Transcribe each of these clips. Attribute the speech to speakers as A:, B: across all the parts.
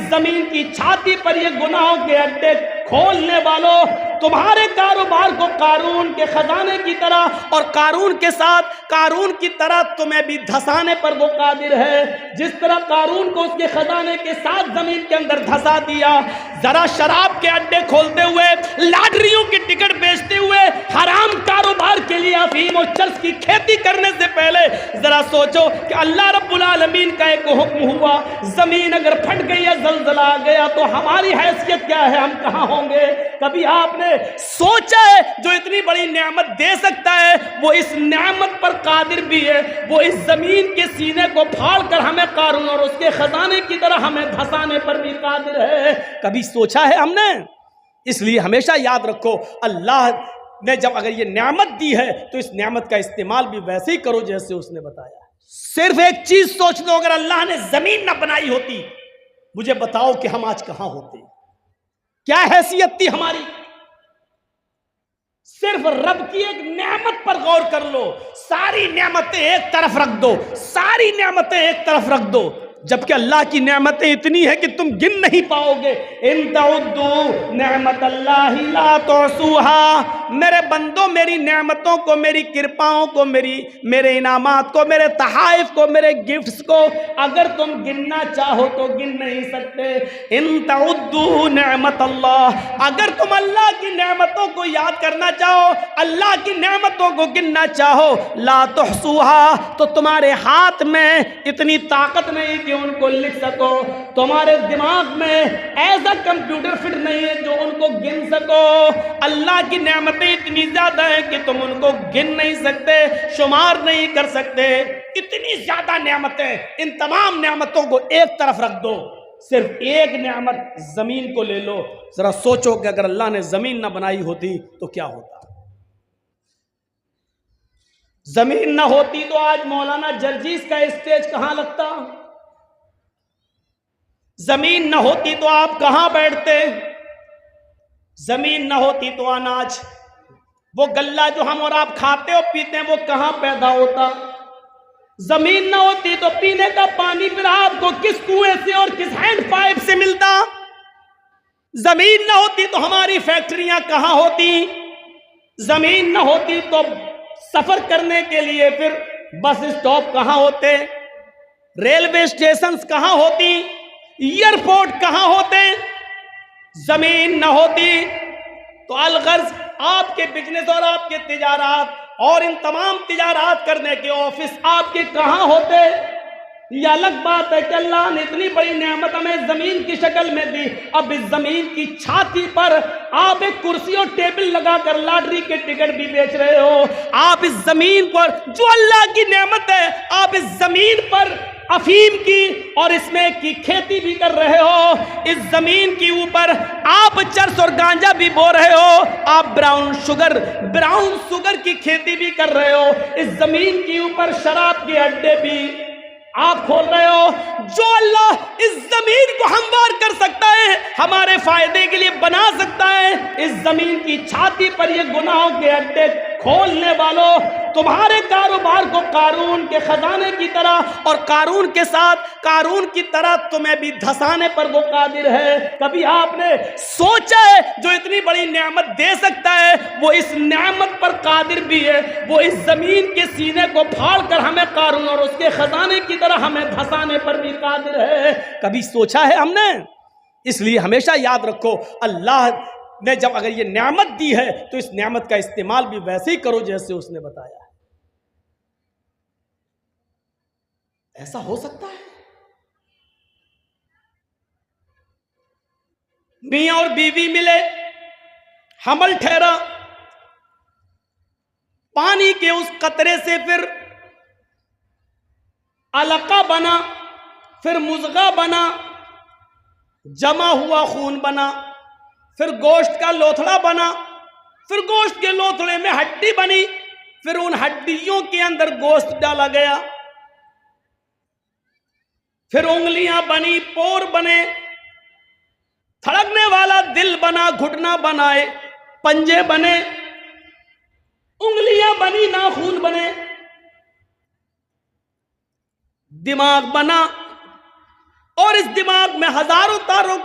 A: زمین کی چھاتی پر یہ گناہوں کے اڈے کھولنے والوں، تمہارے کاروبار کو قارون کے خزانے کی طرح اور قارون کے ساتھ قارون کی طرح تمہیں بھی دھسانے پر وہ قادر ہے، جس طرح قارون کو اس کے خزانے کے ساتھ زمین کے اندر دھسا دیا۔ ذرا شراب کے اڈے کھولتے ہوئے، لاٹریوں کی ٹکٹ بیچتے ہوئے، حرام کاروبار کے لیے افیم اور چرس کی کھیتی کرنے سے پہلے ذرا سوچو کہ اللہ رب العالمین کا ایک حکم ہوا، زمین اگر پھٹ گئی یا زلزلہ آ گیا تو ہماری حیثیت کیا ہے، ہم کہاں ہوں گے؟ کبھی آپ نے سوچا ہے جو اتنی بڑی نعمت دے سکتا ہے وہ اس نعمت پر قادر بھی ہے، وہ اس زمین کے سینے کو پھاڑ کر ہمیں قارون اور اس کے خزانے کی طرح ہمیں دھسانے پر بھی قادر ہے؟ کبھی سوچا ہے ہم نے؟ اس لیے ہمیشہ یاد رکھو، اللہ نے جب اگر یہ نعمت دی ہے تو اس نعمت کا استعمال بھی ویسے ہی کرو جیسے اس نے بتایا۔ صرف ایک چیز سوچ لو، اگر اللہ نے زمین نہ بنائی ہوتی مجھے بتاؤ کہ ہم آج کہاں ہوتے، کیا حیثیت تھی ہماری؟ صرف رب کی ایک نعمت پر غور کر لو، ساری نعمتیں ایک طرف رکھ دو، ساری نعمتیں ایک طرف رکھ دو، جبکہ اللہ کی نعمتیں اتنی ہیں کہ تم گن نہیں پاؤ گے۔ ان تعدوا نعمت اللہ لا تحصوها، میرے بندوں میری نعمتوں کو، میری کرپاؤں کو، میرے انعامات کو، میرے تحائف کو، میرے گفٹس کو اگر تم گننا چاہو تو گن نہیں سکتے۔ ان تعدوا نعمت اللہ، اگر تم اللہ کی نعمتوں کو یاد کرنا چاہو، اللہ کی نعمتوں کو گننا چاہو، لا تحصوها، تو تمہارے ہاتھ میں اتنی طاقت نہیں کہ ان کو لکھ سکو، تمہارے دماغ میں ایسا کمپیوٹر فٹ نہیں ہے جو ان کو گن سکو۔ اللہ کی نعمتیں اتنی زیادہ ہیں کہ تم ان کو گن نہیں سکتے، شمار نہیں کر سکتے، اتنی زیادہ نعمتیں۔ ان تمام نعمتوں کو ایک طرف رکھ دو، صرف ایک نعمت زمین کو لے لو، ذرا سوچو کہ اگر اللہ نے زمین نہ بنائی ہوتی تو کیا ہوتا؟ زمین نہ ہوتی تو آج مولانا جرجیز کا اسٹیج کہاں لگتا؟ زمین نہ ہوتی تو آپ کہاں بیٹھتے؟ زمین نہ ہوتی تو اناج، وہ غلہ جو ہم اور آپ کھاتے اور پیتے ہیں وہ کہاں پیدا ہوتا؟ زمین نہ ہوتی تو پینے کا پانی پھر آپ کو کس کنویں سے اور کس ہینڈ پائپ سے ملتا؟ زمین نہ ہوتی تو ہماری فیکٹریاں کہاں ہوتی؟ زمین نہ ہوتی تو سفر کرنے کے لیے پھر بس اسٹاپ کہاں ہوتے؟ ریلوے اسٹیشنز کہاں ہوتی؟ ایئرپورٹ کہاں ہوتے؟ زمین نہ ہوتی تو الغرض آپ کے بزنس اور آپ کے تجارات اور ان تمام تجارات کرنے کے آفس آپ کے کہاں ہوتے؟ یہ الگ بات ہے کہ اللہ نے اتنی بڑی نعمت ہمیں زمین کی شکل میں دی، اب اس زمین کی چھاتی پر آپ ایک کرسی اور ٹیبل لگا کر لاٹری کے ٹکٹ بھی بیچ رہے ہو۔ آپ اس زمین پر جو اللہ کی نعمت ہے، آپ اس زمین پر افیم کی اور اس میں کی کھیتی بھی کر رہے ہو، اس زمین کی اوپر آپ چرس اور گانجا بھی بو رہے ہو، آپ براؤن شوگر کی کھیتی بھی کر رہے ہو، اس زمین کی اوپر شراب کے اڈے بھی آپ کھول رہے ہو۔ جو اللہ اس زمین کو ہموار کر سکتا ہے، ہمارے فائدے کے لیے بنا سکتا ہے، اس زمین کی چھاتی پر یہ گناہوں کے اڈے کھولنے والوں، تمہارے کاروبار کو قارون کے خزانے کی طرح اور قارون کے ساتھ قارون کی طرح تمہیں بھی دھسانے پر وہ قادر ہے۔ کبھی آپ نے سوچا ہے جو اتنی بڑی نعمت دے سکتا ہے وہ اس نعمت پر قادر بھی ہے، وہ اس زمین کے سینے کو پھاڑ کر ہمیں قارون اور اس کے خزانے کی طرح ہمیں دھسانے پر بھی قادر ہے؟ کبھی سوچا ہے ہم نے؟ اس لیے ہمیشہ یاد رکھو، اللہ نے جب اگر یہ نعمت دی ہے تو اس نعمت کا استعمال بھی ویسے ہی کرو جیسے اس نے بتایا ہے۔ ایسا ہو سکتا ہے میاں اور بیوی ملے، حمل ٹھہرا، پانی کے اس قطرے سے پھر علقہ بنا، پھر مضغہ بنا، جمع ہوا خون بنا، پھر گوشت کا لوتھڑا بنا، پھر گوشت کے لوتھڑے میں ہڈی بنی، پھر ان ہڈیوں کے اندر گوشت ڈالا گیا، پھر انگلیاں بنی، پور بنے، تھڑکنے والا دل بنا، گھٹنا بنائے، پنجے بنے، انگلیاں بنی، ناخون بنے، دماغ بنا، اور اس دماغ میں ہزاروں تار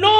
A: 9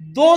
A: 2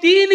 A: 3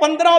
A: 15,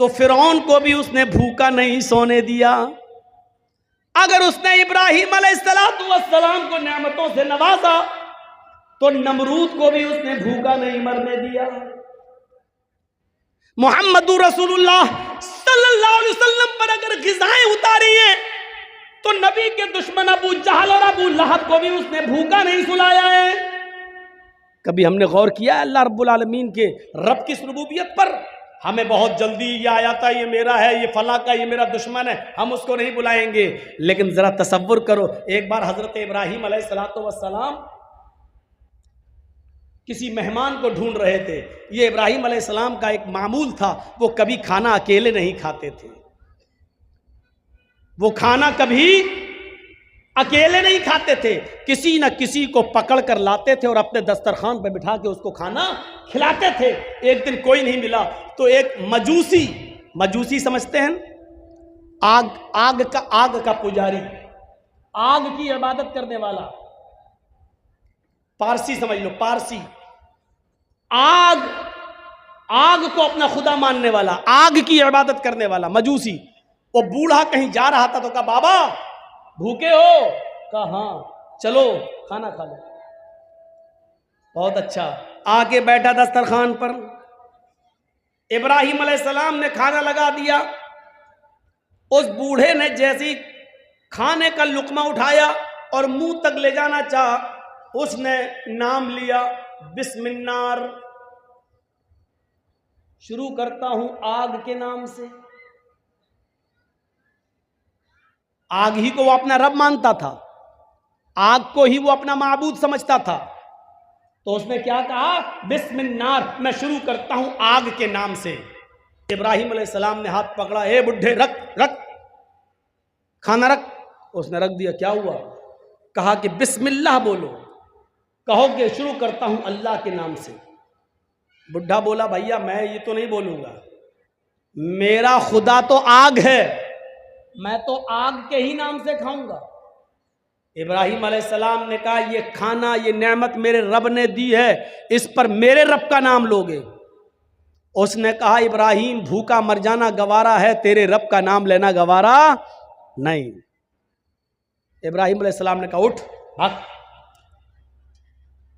A: تو فرعون کو بھی اس نے بھوکا نہیں سونے دیا. اگر اس نے ابراہیم علیہ السلام کو نعمتوں سے نوازا تو نمرود کو بھی اس نے بھوکا نہیں مرنے دیا. محمد رسول اللہ صلی اللہ علیہ وسلم پر اگر غذائیں اتاری ہیں تو نبی کے دشمن ابو جہل اور ابو لہب کو بھی اس نے بھوکا نہیں سلایا ہے. کبھی ہم نے غور کیا ہے اللہ رب العالمین کے رب کی ربوبیت پر؟ ہمیں بہت جلدی یہ آیا تھا یہ میرا ہے، یہ فلاں کا، یہ میرا دشمن ہے، ہم اس کو نہیں بلائیں گے. لیکن ذرا تصور کرو، ایک بار حضرت ابراہیم علیہ السلام کسی مہمان کو ڈھونڈ رہے تھے. یہ ابراہیم علیہ السلام کا ایک معمول تھا، وہ کبھی کھانا اکیلے نہیں کھاتے تھے. وہ کھانا کبھی اکیلے نہیں کھاتے تھے، کسی نہ کسی کو پکڑ کر لاتے تھے اور اپنے دسترخوان پہ بٹھا کے اس کو کھانا کھلاتے تھے. ایک دن کوئی نہیں ملا تو ایک مجوسی سمجھتے ہیں، آگ کا پجاری، آگ کی عبادت کرنے والا، پارسی سمجھ لو، پارسی، آگ کو اپنا خدا ماننے والا، آگ کی عبادت کرنے والا مجوسی. وہ بوڑھا کہیں جا رہا تھا تو کہا بابا بھوکے ہو؟ کہا ہاں. چلو کھانا کھا لو. بہت اچھا. آ کے بیٹھا دسترخوان پر، ابراہیم علیہ السلام نے کھانا لگا دیا. اس بوڑھے نے جیسی کھانے کا لقمہ اٹھایا اور منہ تک لے جانا چاہا، اس نے نام لیا، بسم النار، شروع کرتا ہوں آگ کے نام سے. آگ ہی کو وہ اپنا رب مانتا تھا، آگ کو ہی وہ اپنا معبود سمجھتا تھا. تو اس نے کیا کہا؟ بسم النار، میں شروع کرتا ہوں آگ کے نام سے. ابراہیم علیہ السلام نے ہاتھ پکڑا، اے بڈھے رکھ کھانا رکھ. اس نے رکھ دیا. کیا ہوا؟ کہا کہ بسم اللہ بولو، کہو کہ شروع کرتا ہوں اللہ کے نام سے. بڈھا بولا بھیا میں یہ تو نہیں بولوں گا، میرا خدا تو آگ ہے، میں تو آگ کے ہی نام سے کھاؤں گا. ابراہیم علیہ السلام نے کہا یہ کھانا، یہ نعمت میرے رب نے دی ہے، اس پر میرے رب کا نام لوگے. اس نے کہا ابراہیم بھوکا مر جانا گوارا ہے، تیرے رب کا نام لینا گوارا نہیں. ابراہیم علیہ السلام نے کہا اٹھ بھاگ.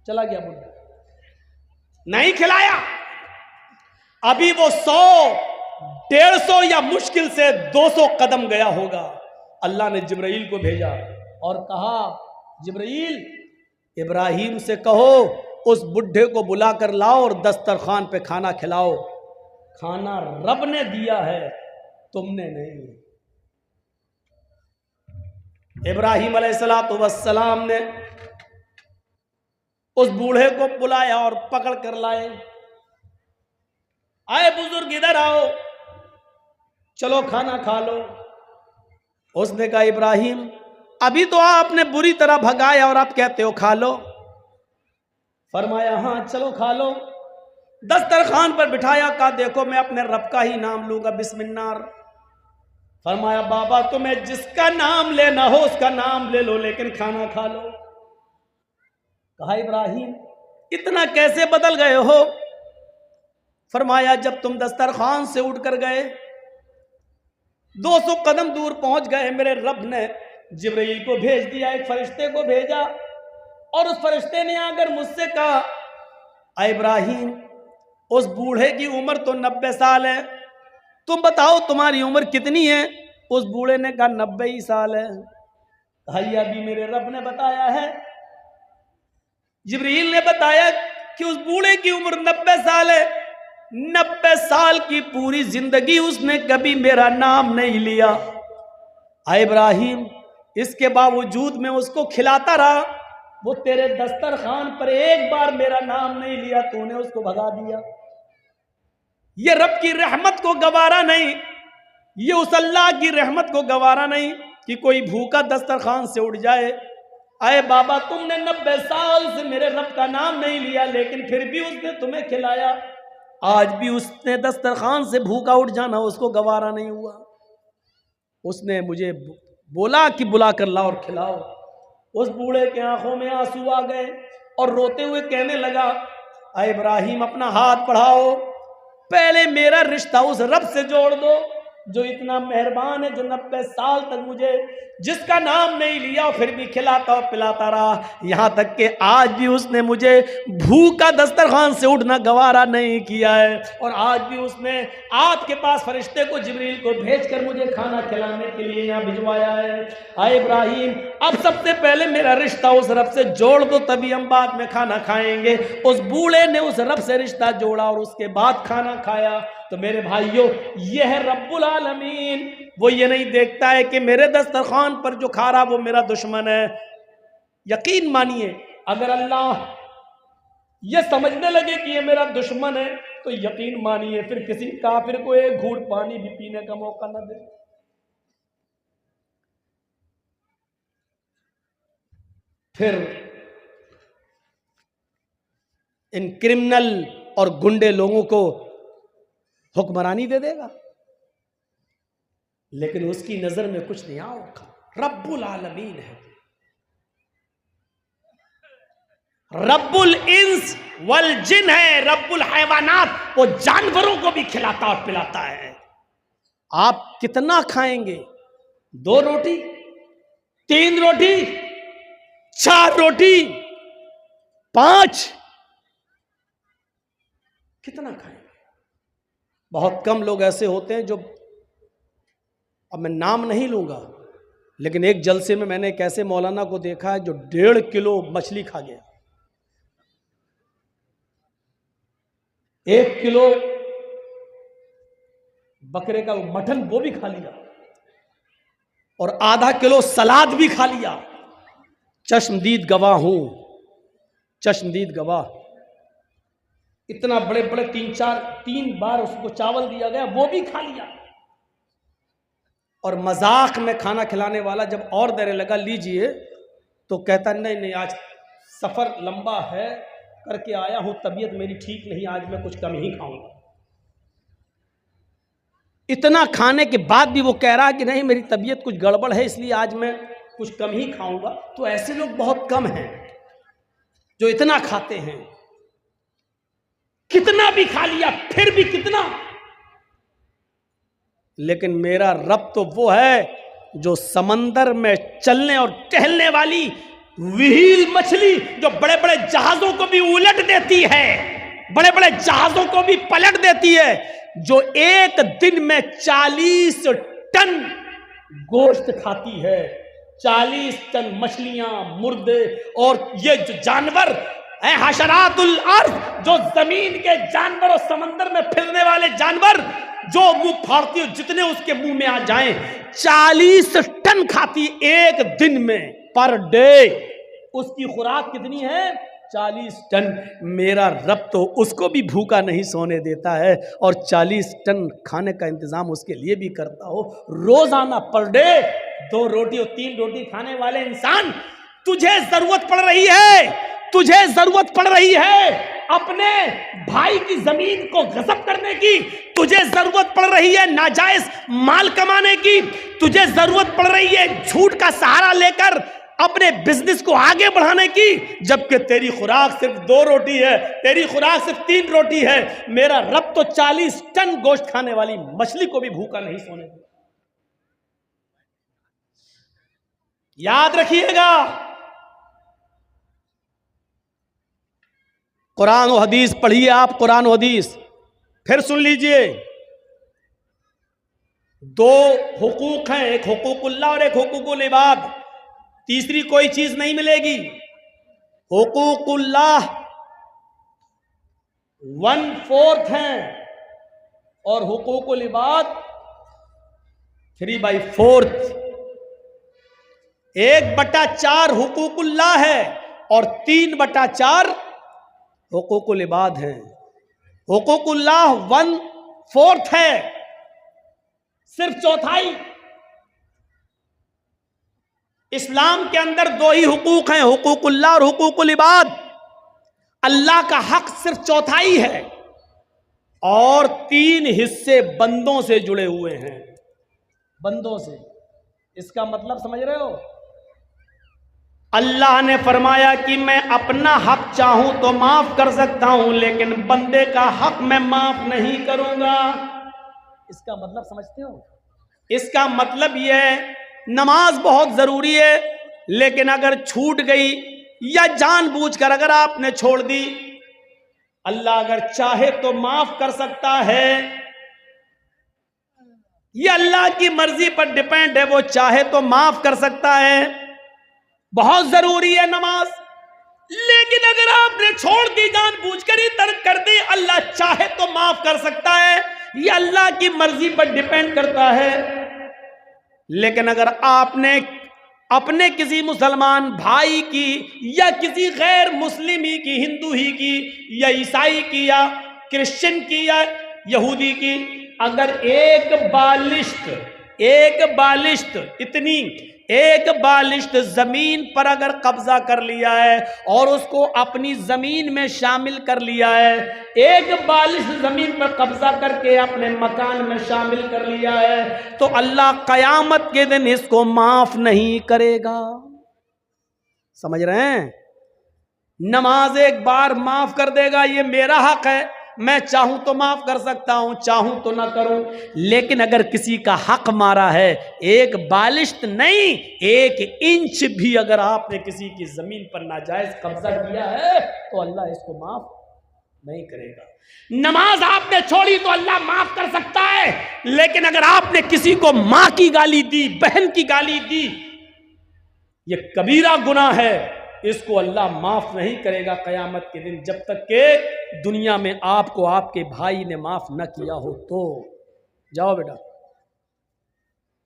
A: چلا گیا بڈھا، نہیں کھلایا. ابھی وہ 100 150 یا مشکل سے 200 قدم گیا ہوگا. اللہ نے جبرائیل کو بھیجا اور کہا جبرائیل ابراہیم سے کہو اس بڈھے کو بلا کر لاؤ اور دسترخوان پہ کھانا کھلاؤ. کھانا رب نے دیا ہے، تم نے نہیں. ابراہیم علیہ السلام نے اس بوڑھے کو بلایا اور پکڑ کر لائے. آئے بزرگ ادھر آؤ، چلو کھانا کھا لو. اس نے کہا ابراہیم ابھی تو آپ نے بری طرح بھگایا اور آپ کہتے ہو کھا لو. فرمایا ہاں چلو کھا لو. دسترخوان پر بٹھایا، کہا دیکھو میں اپنے رب کا ہی نام لوں گا، بسم النار. فرمایا بابا تمہیں جس کا نام لینا ہو اس کا نام لے لو، لیکن کھانا کھا لو. کہا ابراہیم اتنا کیسے بدل گئے ہو؟ فرمایا جب تم دسترخوان سے اٹھ کر گئے، 200 قدم دور پہنچ گئے، میرے رب نے جبرائیل کو بھیج دیا، ایک فرشتے کو بھیجا، اور اس فرشتے نے آ کر مجھ سے کہا اے ابراہیم اس بوڑھے کی عمر تو 90 سال ہے، تم بتاؤ تمہاری عمر کتنی ہے؟ اس بوڑھے نے کہا 90 ہی سال ہے. بھائی ابھی میرے رب نے بتایا ہے، جبرائیل نے بتایا کہ اس بوڑھے کی عمر 90 سال ہے. 90 سال کی پوری زندگی اس نے کبھی میرا نام نہیں لیا. اے ابراہیم اس کے باوجود میں اس کو کھلاتا رہا، وہ تیرے دسترخوان پر ایک بار میرا نام نہیں لیا، تو نے اس کو بھگا دیا. یہ رب کی رحمت کو گوارا نہیں، یہ اس اللہ کی رحمت کو گوارا نہیں کہ کوئی بھوکا دسترخوان سے اٹھ جائے. اے بابا تم نے 90 سال سے میرے رب کا نام نہیں لیا، لیکن پھر بھی اس نے تمہیں کھلایا. آج بھی اس نے دسترخوان سے بھوکا اٹھ جانا اس کو گوارا نہیں ہوا. اس نے مجھے بولا کہ بلا کر لاؤ اور کھلاؤ. اس بوڑھے کے آنکھوں میں آنسو آ گئے اور روتے ہوئے کہنے لگا اے ابراہیم اپنا ہاتھ بڑھاؤ، پہلے میرا رشتہ اس رب سے جوڑ دو جو اتنا مہربان ہے، جو 90 سال تک مجھے جس کا نام نہیں لیا پھر بھی کھلاتا اور پلاتا رہا، یہاں تک کہ آج بھی اس نے مجھے بھوکا دسترخوان سے اٹھنا گوارا نہیں کیا ہے، اور آج بھی اس نے آپ کے پاس فرشتے کو جبریل کو بھیج کر مجھے کھانا کھلانے کے لیے یہاں بھجوایا ہے۔ اے ابراہیم، اب سب سے پہلے میرا رشتہ اس رب سے جوڑ دو، تبھی ہم بعد میں کھانا کھائیں گے۔ اس بوڑھے نے اس رب سے رشتہ جوڑا اور اس کے بعد کھانا کھایا۔ تو میرے بھائیوں، یہ ہے رب العالمین۔ وہ یہ نہیں دیکھتا ہے کہ میرے دسترخوان پر جو کھا رہا وہ میرا دشمن ہے۔ یقین مانیے، اگر اللہ یہ سمجھنے لگے کہ یہ میرا دشمن ہے تو یقین مانیے پھر کسی کافر کو ایک گھونٹ پانی بھی پینے کا موقع نہ دے۔ پھر ان کرمنل اور گنڈے لوگوں کو حکمرانی دے دے گا، لیکن اس کی نظر میں کچھ نہیں آؤگا۔ رب العالمین ہے، رب الانس والجن ہے، رب الحیوانات، وہ جانوروں کو بھی کھلاتا اور پلاتا ہے۔ آپ کتنا کھائیں گے؟ 2 روٹی، 3 روٹی، 4 روٹی، 5؟ کتنا کھائیں گے؟ بہت کم لوگ ایسے ہوتے ہیں جو، اب میں نام نہیں لوں گا، لیکن ایک جلسے میں نے ایک ایسے مولانا کو دیکھا ہے جو 1.5 کلو مچھلی کھا گیا، 1 کلو بکرے کا مٹن وہ بھی کھا لیا، اور آدھا کلو سلاد بھی کھا لیا۔ چشمدید گواہ ہوں، چشمدید گواہ۔ اتنا بڑے بڑے 3 بار اس کو چاول دیا گیا، وہ بھی کھا لیا۔ اور مذاق میں کھانا کھلانے والا جب اور دینے لگا لیجئے، تو کہتا نہیں آج سفر لمبا ہے، کر کے آیا ہوں، طبیعت میری ٹھیک نہیں، آج میں کچھ کم ہی کھاؤں گا۔ اتنا کھانے کے بعد بھی وہ کہہ رہا کہ نہیں میری طبیعت کچھ گڑبڑ ہے، اس لیے آج میں کچھ کم ہی کھاؤں گا۔ تو ایسے لوگ بہت کم ہیں جو اتنا کھاتے ہیں۔ کتنا بھی کھا لیا، پھر بھی کتنا۔ لیکن میرا رب تو وہ ہے جو سمندر میں چلنے اور ٹہلنے والی وہیل مچھلی، جو بڑے بڑے جہازوں کو بھی الٹ دیتی ہے، بڑے بڑے جہازوں کو بھی پلٹ دیتی ہے، جو ایک دن میں 40 ٹن گوشت کھاتی ہے، 40 ٹن مچھلیاں، مردے، اور یہ جو جانور اے حشرات الارض، جو زمین کے جانور اور سمندر میں پھرنے والے جانور، جو منہ پھاڑتی ہو جتنے اس کے منہ میں آ جائیں، 40 ٹن کھاتی ایک دن میں، پر ڈے۔ اس کی خوراک کتنی ہے؟ 40 ٹن۔ میرا رب تو اس کو بھی بھوکا نہیں سونے دیتا ہے، اور 40 ٹن کھانے کا انتظام اس کے لیے بھی کرتا ہو روزانہ، پر ڈے 2 روٹی اور 3 روٹی کھانے والے انسان، تجھے ضرورت پڑ رہی ہے، تجھے ضرورت پڑ رہی ہے اپنے بھائی کی زمین کو غصب کرنے کی، تجھے ضرورت پڑ رہی ہے ناجائز مال کمانے کی، تجھے ضرورت پڑ رہی ہے جھوٹ کا سہارا لے کر اپنے بزنس کو آگے بڑھانے کی، جبکہ تیری خوراک صرف 2 روٹی ہے، تیری خوراک صرف 3 روٹی ہے۔ میرا رب تو 40 ٹن گوشت کھانے والی مچھلی کو بھی بھوکا نہیں سونے دیتا۔ یاد رکھیے گا، قرآن و حدیث پڑھیے آپ، قرآن و حدیث پھر سن لیجئے۔ 2 حقوق ہیں، ایک حقوق اللہ اور ایک حقوق العباد، تیسری کوئی چیز نہیں ملے گی۔ حقوق اللہ 1/4 ہیں، اور حقوق العباد 3/4۔ 1/4 حقوق اللہ ہے اور 3/4 حقوق العباد ہیں۔ حقوق اللہ 1/4 ہے، صرف چوتھائی۔ اسلام کے اندر 2 ہی حقوق ہیں، حقوق اللہ اور حقوق العباد۔ اللہ کا حق صرف چوتھائی ہے، اور 3 حصے بندوں سے جڑے ہوئے ہیں، بندوں سے۔ اس کا مطلب سمجھ رہے ہو؟ اللہ نے فرمایا کہ میں اپنا حق چاہوں تو معاف کر سکتا ہوں، لیکن بندے کا حق میں معاف نہیں کروں گا۔ اس کا مطلب سمجھتے ہو؟ اس کا مطلب یہ ہے نماز بہت ضروری ہے، لیکن اگر چھوٹ گئی یا جان بوجھ کر اگر آپ نے چھوڑ دی، اللہ اگر چاہے تو معاف کر سکتا ہے، یہ اللہ کی مرضی پر ڈیپینڈ ہے، وہ چاہے تو معاف کر سکتا ہے۔ بہت ضروری ہے نماز، لیکن اگر آپ نے چھوڑ دی، جان بوجھ کر ہی ترک کر دی، اللہ چاہے تو معاف کر سکتا ہے، یہ اللہ کی مرضی پر ڈیپینڈ کرتا ہے۔ لیکن اگر آپ نے اپنے کسی مسلمان بھائی کی یا کسی غیر مسلمی کی، ہندو ہی کی یا عیسائی کی یا کرسچن کی یا یہودی کی، اگر ایک بالشت زمین پر اگر قبضہ کر لیا ہے اور اس کو اپنی زمین میں شامل کر لیا ہے، ایک بالشت زمین پر قبضہ کر کے اپنے مکان میں شامل کر لیا ہے، تو اللہ قیامت کے دن اس کو معاف نہیں کرے گا۔ سمجھ رہے ہیں؟ نماز ایک بار معاف کر دے گا، یہ میرا حق ہے، میں چاہوں تو معاف کر سکتا ہوں، چاہوں تو نہ کروں۔ لیکن اگر کسی کا حق مارا ہے، ایک بالشت نہیں، 1 انچ بھی اگر آپ نے کسی کی زمین پر ناجائز قبضہ کیا ہے تو اللہ اس کو معاف نہیں کرے گا۔ نماز آپ نے چھوڑی تو اللہ معاف کر سکتا ہے، لیکن اگر آپ نے کسی کو ماں کی گالی دی، بہن کی گالی دی، یہ کبیرہ گناہ ہے، اس کو اللہ معاف نہیں کرے گا قیامت کے دن، جب تک کہ دنیا میں آپ کو آپ کے بھائی نے معاف نہ کیا ہو تو۔ جاؤ بیٹا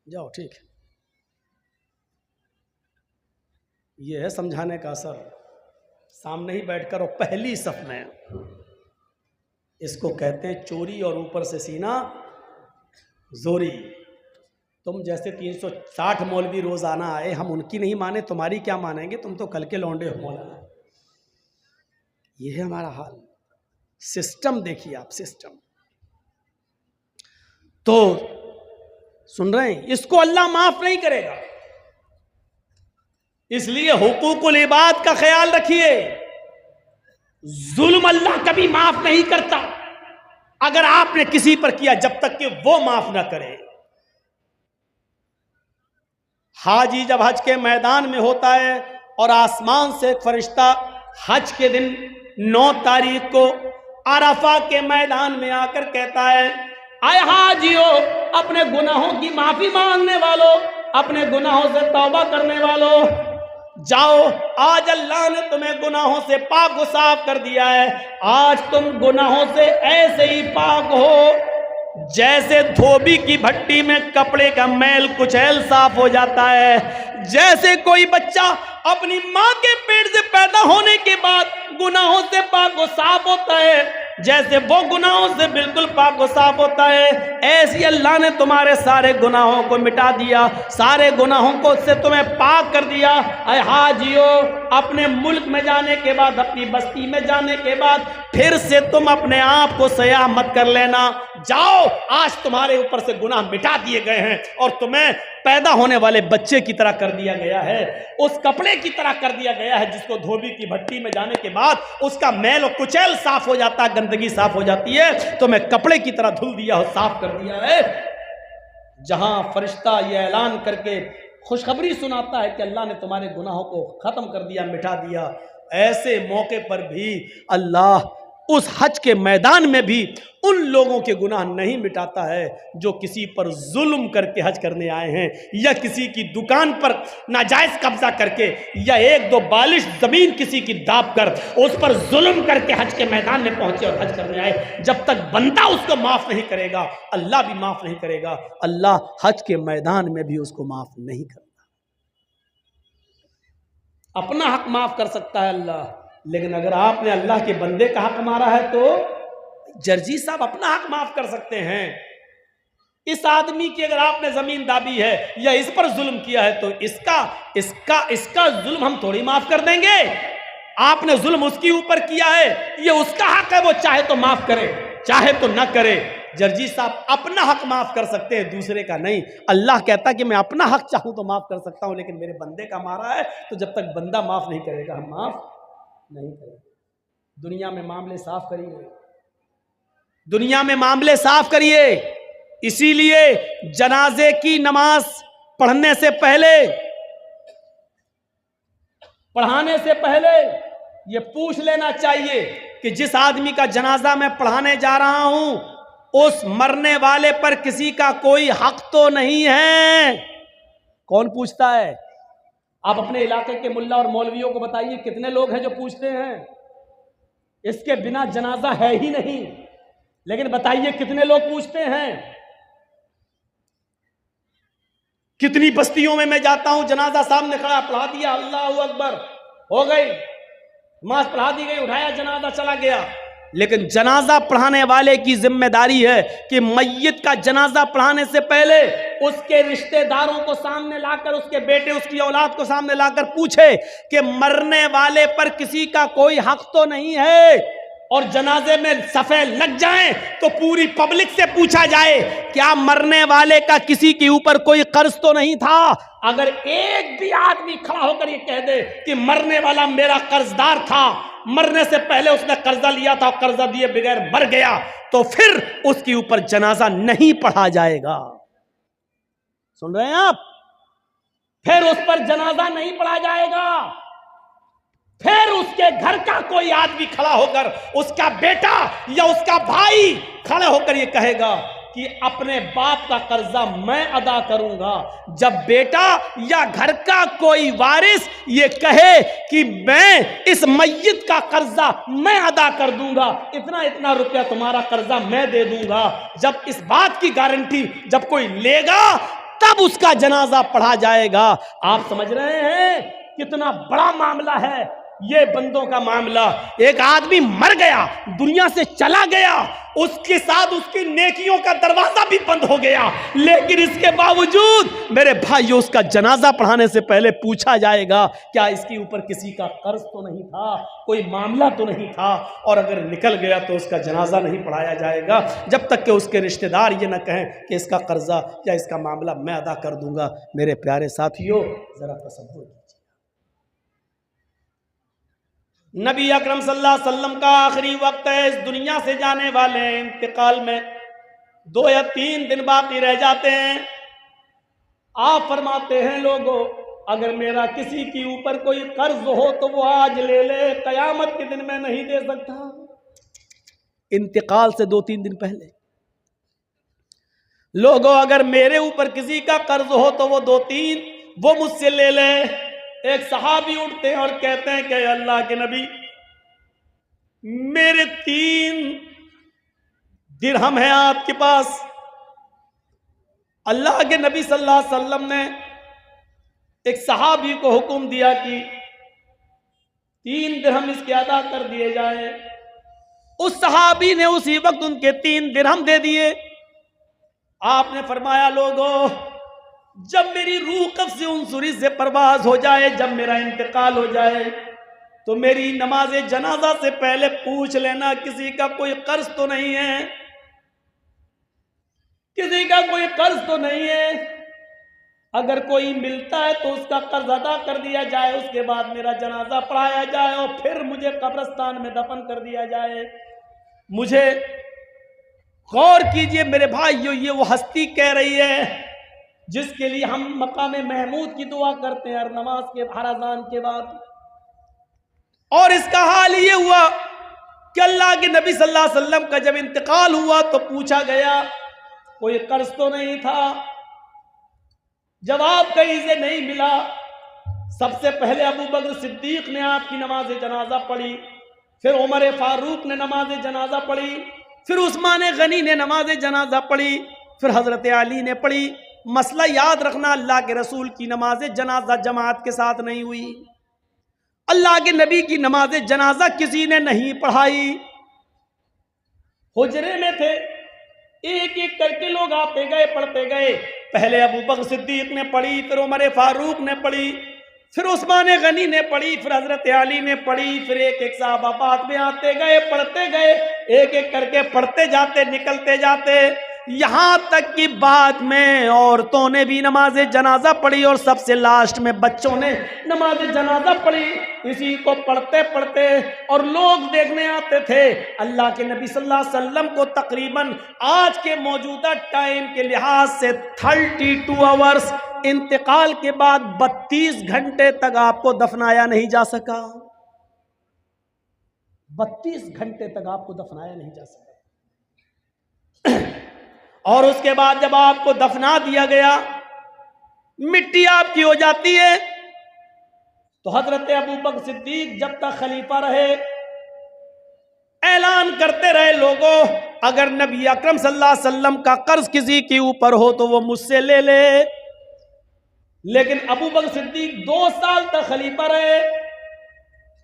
A: جاؤ، ٹھیک ہے۔ یہ ہے سمجھانے کا اثر، سامنے ہی بیٹھ کر اور پہلی صف میں، اس کو کہتے ہیں چوری اور اوپر سے سینہ زوری۔ تم جیسے 360 مولوی روزانہ آئے، ہم ان کی نہیں مانے، تمہاری کیا مانیں گے؟ تم تو کل کے لونڈے ہو مولانا۔ یہ ہے ہمارا حال۔ سسٹم دیکھیے آپ، سسٹم تو سن رہے ہیں، اس کو اللہ معاف نہیں کرے گا۔ اس لیے حقوق العباد کا خیال رکھیے، ظلم اللہ کبھی معاف نہیں کرتا اگر آپ نے کسی پر کیا، جب تک کہ وہ معاف نہ کرے۔ حاجی جب حج کے میدان میں ہوتا ہے اور آسمان سے ایک فرشتہ حج کے دن 9 تاریخ کو عرفہ کے میدان میں آ کر کہتا ہے، اے حاجیو، اپنے گناہوں کی معافی مانگنے والوں، اپنے گناہوں سے توبہ کرنے والوں، جاؤ، آج اللہ نے تمہیں گناہوں سے پاک و صاف کر دیا ہے۔ آج تم گناہوں سے ایسے ہی پاک ہو جیسے دھوبی کی بھٹی میں کپڑے کا میل کچیل صاف ہو جاتا ہے، جیسے کوئی بچہ اپنی ماں کے پیٹ سے پیدا ہونے کے بعد گناہوں سے پاک و صاف ہوتا ہے، جیسے وہ گناہوں سے بالکل پاک و صاف ہوتا ہے، ایسی اللہ نے تمہارے سارے گناہوں کو مٹا دیا، سارے گناہوں کو سے تمہیں پاک کر دیا۔ اے حاجیو، اپنے ملک میں جانے کے بعد، اپنی بستی میں جانے کے بعد پھر سے تم اپنے آپ کو سیاح مت کر لینا، جاؤ، آج تمہارے اوپر سے گناہ مٹا دیے گئے ہیں اور تمہیں پیدا ہونے والے بچے کی طرح کر دیا گیا ہے، اس کپڑے کی طرح کر دیا گیا ہے جس کو دھوبی کی بھٹی میں جانے کے بعد اس کا میل و کچیل صاف ہو جاتا ہے، گندگی صاف ہو جاتی ہے، تمہیں کپڑے کی طرح دھل دیا ہو، صاف کر دیا ہے۔ جہاں فرشتہ یہ اعلان کر کے خوشخبری سناتا ہے کہ اللہ نے تمہارے گناہوں کو ختم کر دیا، مٹا دیا، ایسے موقع پر بھی اللہ اس حج کے میدان میں بھی ان لوگوں کے گناہ نہیں مٹاتا ہے جو کسی پر ظلم کر کے حج کرنے آئے ہیں، یا کسی کی دکان پر ناجائز قبضہ کر کے، یا 1-2 بالش زمین کسی کی داب کر اس پر ظلم کر کے حج کے میدان میں پہنچے اور حج کرنے آئے۔ جب تک بندہ اس کو معاف نہیں کرے گا، اللہ بھی معاف نہیں کرے گا۔ اللہ حج کے میدان میں بھی اس کو معاف نہیں کرتا۔ اپنا حق معاف کر سکتا ہے اللہ، لیکن اگر آپ نے اللہ کے بندے کا حق مارا ہے تو جرجی صاحب اپنا حق معاف کر سکتے ہیں۔ اس آدمی کی اگر آپ نے زمین دابی ہے یا اس پر ظلم کیا ہے تو اس کا ظلم ہم تھوڑی معاف کر دیں گے۔ آپ نے ظلم اس کے اوپر کیا ہے، یہ اس کا حق ہے، وہ چاہے تو معاف کرے، چاہے تو نہ کرے۔ جرجی صاحب اپنا حق معاف کر سکتے ہیں، دوسرے کا نہیں۔ اللہ کہتا کہ میں اپنا حق چاہوں تو معاف کر سکتا ہوں، لیکن میرے بندے کا مارا ہے تو جب تک بندہ معاف نہیں کرے گا ہم معاف نہیں کریں گے۔ دنیا میں معاملے صاف کریے، دنیا میں معاملے صاف کریے۔ اسی لیے جنازے کی نماز پڑھنے سے پہلے، پڑھانے سے پہلے یہ پوچھ لینا چاہیے کہ جس آدمی کا جنازہ میں پڑھانے جا رہا ہوں اس مرنے والے پر کسی کا کوئی حق تو نہیں ہے۔ کون پوچھتا ہے؟ آپ اپنے علاقے کے ملا اور مولویوں کو بتائیے کتنے لوگ ہیں جو پوچھتے ہیں؟ اس کے بنا جنازہ ہے ہی نہیں، لیکن بتائیے کتنے لوگ پوچھتے ہیں؟ کتنی بستیوں میں میں جاتا ہوں، جنازہ سامنے کھڑا، پڑھا دیا، اللہ اکبر، ہو گئی نماز، پڑھا دی گئی، اٹھایا جنازہ چلا گیا۔ لیکن جنازہ پڑھانے والے کی ذمہ داری ہے کہ میت کا جنازہ پڑھانے سے پہلے اس کے رشتہ داروں کو سامنے لا کر، اس کے بیٹے، اس کی اولاد کو سامنے لا کر پوچھے کہ مرنے والے پر کسی کا کوئی حق تو نہیں ہے، اور جنازے میں صفیں لگ جائیں تو پوری پبلک سے پوچھا جائے کیا مرنے والے کا کسی کے اوپر کوئی قرض تو نہیں تھا۔ اگر ایک بھی آدمی کھڑا ہو کر یہ کہہ دے کہ مرنے والا میرا قرضدار تھا، مرنے سے پہلے اس نے قرضہ لیا تھا، قرضہ دیے بغیر مر گیا، تو پھر اس کے اوپر جنازہ نہیں پڑھا جائے گا۔ سن رہے ہیں آپ؟ پھر اس پر جنازہ نہیں پڑھا جائے گا۔ پھر اس کے گھر کا کوئی آدمی کھڑا ہو کر، اس کا بیٹا یا اس کا بھائی کھڑا ہو کر یہ کہے گا کہ اپنے باپ کا قرضہ میں ادا کروں گا۔ جب بیٹا یا گھر کا کوئی وارث یہ کہے کہ میں اس میت کا قرضہ میں ادا کر دوں گا، اتنا اتنا روپیہ تمہارا قرضہ میں دے دوں گا، جب اس بات کی گارنٹی جب کوئی لے گا تب اس کا جنازہ پڑھا جائے گا۔ آپ سمجھ رہے ہیں کتنا بڑا معاملہ ہے یہ بندوں کا معاملہ؟ ایک آدمی مر گیا، دنیا سے چلا گیا، اس کے ساتھ اس کی نیکیوں کا دروازہ بھی بند ہو گیا، لیکن اس کے باوجود میرے بھائیو اس کا جنازہ پڑھانے سے پہلے پوچھا جائے گا کیا اس کے اوپر کسی کا قرض تو نہیں تھا، کوئی معاملہ تو نہیں تھا، اور اگر نکل گیا تو اس کا جنازہ نہیں پڑھایا جائے گا جب تک کہ اس کے رشتہ دار یہ نہ کہیں کہ اس کا قرضہ یا اس کا معاملہ میں ادا کر دوں گا۔ میرے پیارے ساتھیو، ذرا تصور کیجیے، نبی اکرم صلی اللہ علیہ وسلم کا آخری وقت ہے، اس دنیا سے جانے والے ہیں، انتقال میں 2 یا 3 دن باقی رہ جاتے ہیں۔ آپ فرماتے ہیں لوگوں اگر میرا کسی کے اوپر کوئی قرض ہو تو وہ آج لے لے، قیامت کے دن میں نہیں دے سکتا۔ انتقال سے 2-3 دن پہلے لوگوں اگر میرے اوپر کسی کا قرض ہو تو وہ 2-3 وہ مجھ سے لے لے۔ ایک صحابی اٹھتے ہیں اور کہتے ہیں کہ اے اللہ کے نبی، میرے 3 درہم ہیں آپ کے پاس۔ اللہ کے نبی صلی اللہ علیہ وسلم نے ایک صحابی کو حکم دیا کہ 3 درہم اس کے ادا کر دیے جائیں۔ اس صحابی نے اسی وقت ان کے 3 درہم دے دیے۔ آپ نے فرمایا لوگوں جب میری روح قبض عنصری سے پرواز ہو جائے، جب میرا انتقال ہو جائے تو میری نماز جنازہ سے پہلے پوچھ لینا کسی کا کوئی قرض تو نہیں ہے، کسی کا کوئی قرض تو نہیں ہے۔ اگر کوئی ملتا ہے تو اس کا قرض ادا کر دیا جائے، اس کے بعد میرا جنازہ پڑھایا جائے اور پھر مجھے قبرستان میں دفن کر دیا جائے۔ مجھے غور کیجئے میرے بھائیو، یہ وہ ہستی کہہ رہی ہے جس کے لیے ہم مقام محمود کی دعا کرتے ہیں ہر نماز کے، ہر اذان کے بعد۔ اور اس کا حال یہ ہوا کہ اللہ کے نبی صلی اللہ علیہ وسلم کا جب انتقال ہوا تو پوچھا گیا کوئی قرض تو نہیں تھا؟ جواب کہیں سے نہیں ملا۔ سب سے پہلے ابو بکر صدیق نے آپ کی نماز جنازہ پڑھی، پھر عمر فاروق نے نماز جنازہ پڑھی، پھر عثمان غنی نے نماز جنازہ پڑھی، پھر حضرت علی نے پڑھی۔ مسئلہ یاد رکھنا، اللہ کے رسول کی نماز جنازہ جماعت کے ساتھ نہیں ہوئی، اللہ کے نبی کی نماز جنازہ کسی نے نہیں پڑھائی۔ حجرے میں تھے، ایک ایک کر کے لوگ آتے گئے، پڑھتے گئے۔ پہلے ابو بکر صدیق نے پڑھی، پھر عمر فاروق نے پڑھی، پھر عثمان غنی نے پڑھی، پھر حضرت علی نے پڑھی، پھر ایک ایک صحابہ بعد میں آتے گئے، پڑھتے گئے، ایک ایک کر کے پڑھتے جاتے، نکلتے جاتے، یہاں تک کہ بعد میں عورتوں نے بھی نماز جنازہ پڑھی اور سب سے لاسٹ میں بچوں نے نماز جنازہ پڑھی۔ اسی کو پڑھتے پڑھتے اور لوگ دیکھنے آتے تھے۔ اللہ کے نبی صلی اللہ علیہ وسلم کو تقریباً آج کے موجودہ ٹائم کے لحاظ سے 32 آورز انتقال کے بعد 32 گھنٹے تک آپ کو دفنایا نہیں جا سکا۔ 32 گھنٹے تک آپ کو دفنایا نہیں جا سکا۔ اور اس کے بعد جب آپ کو دفنا دیا گیا، مٹی آپ کی ہو جاتی ہے، تو حضرت ابوبکر صدیق جب تک خلیفہ رہے اعلان کرتے رہے، لوگوں اگر نبی اکرم صلی اللہ علیہ وسلم کا قرض کسی کے اوپر ہو تو وہ مجھ سے لے لے۔ لیکن ابوبکر صدیق 2 سال تک خلیفہ رہے،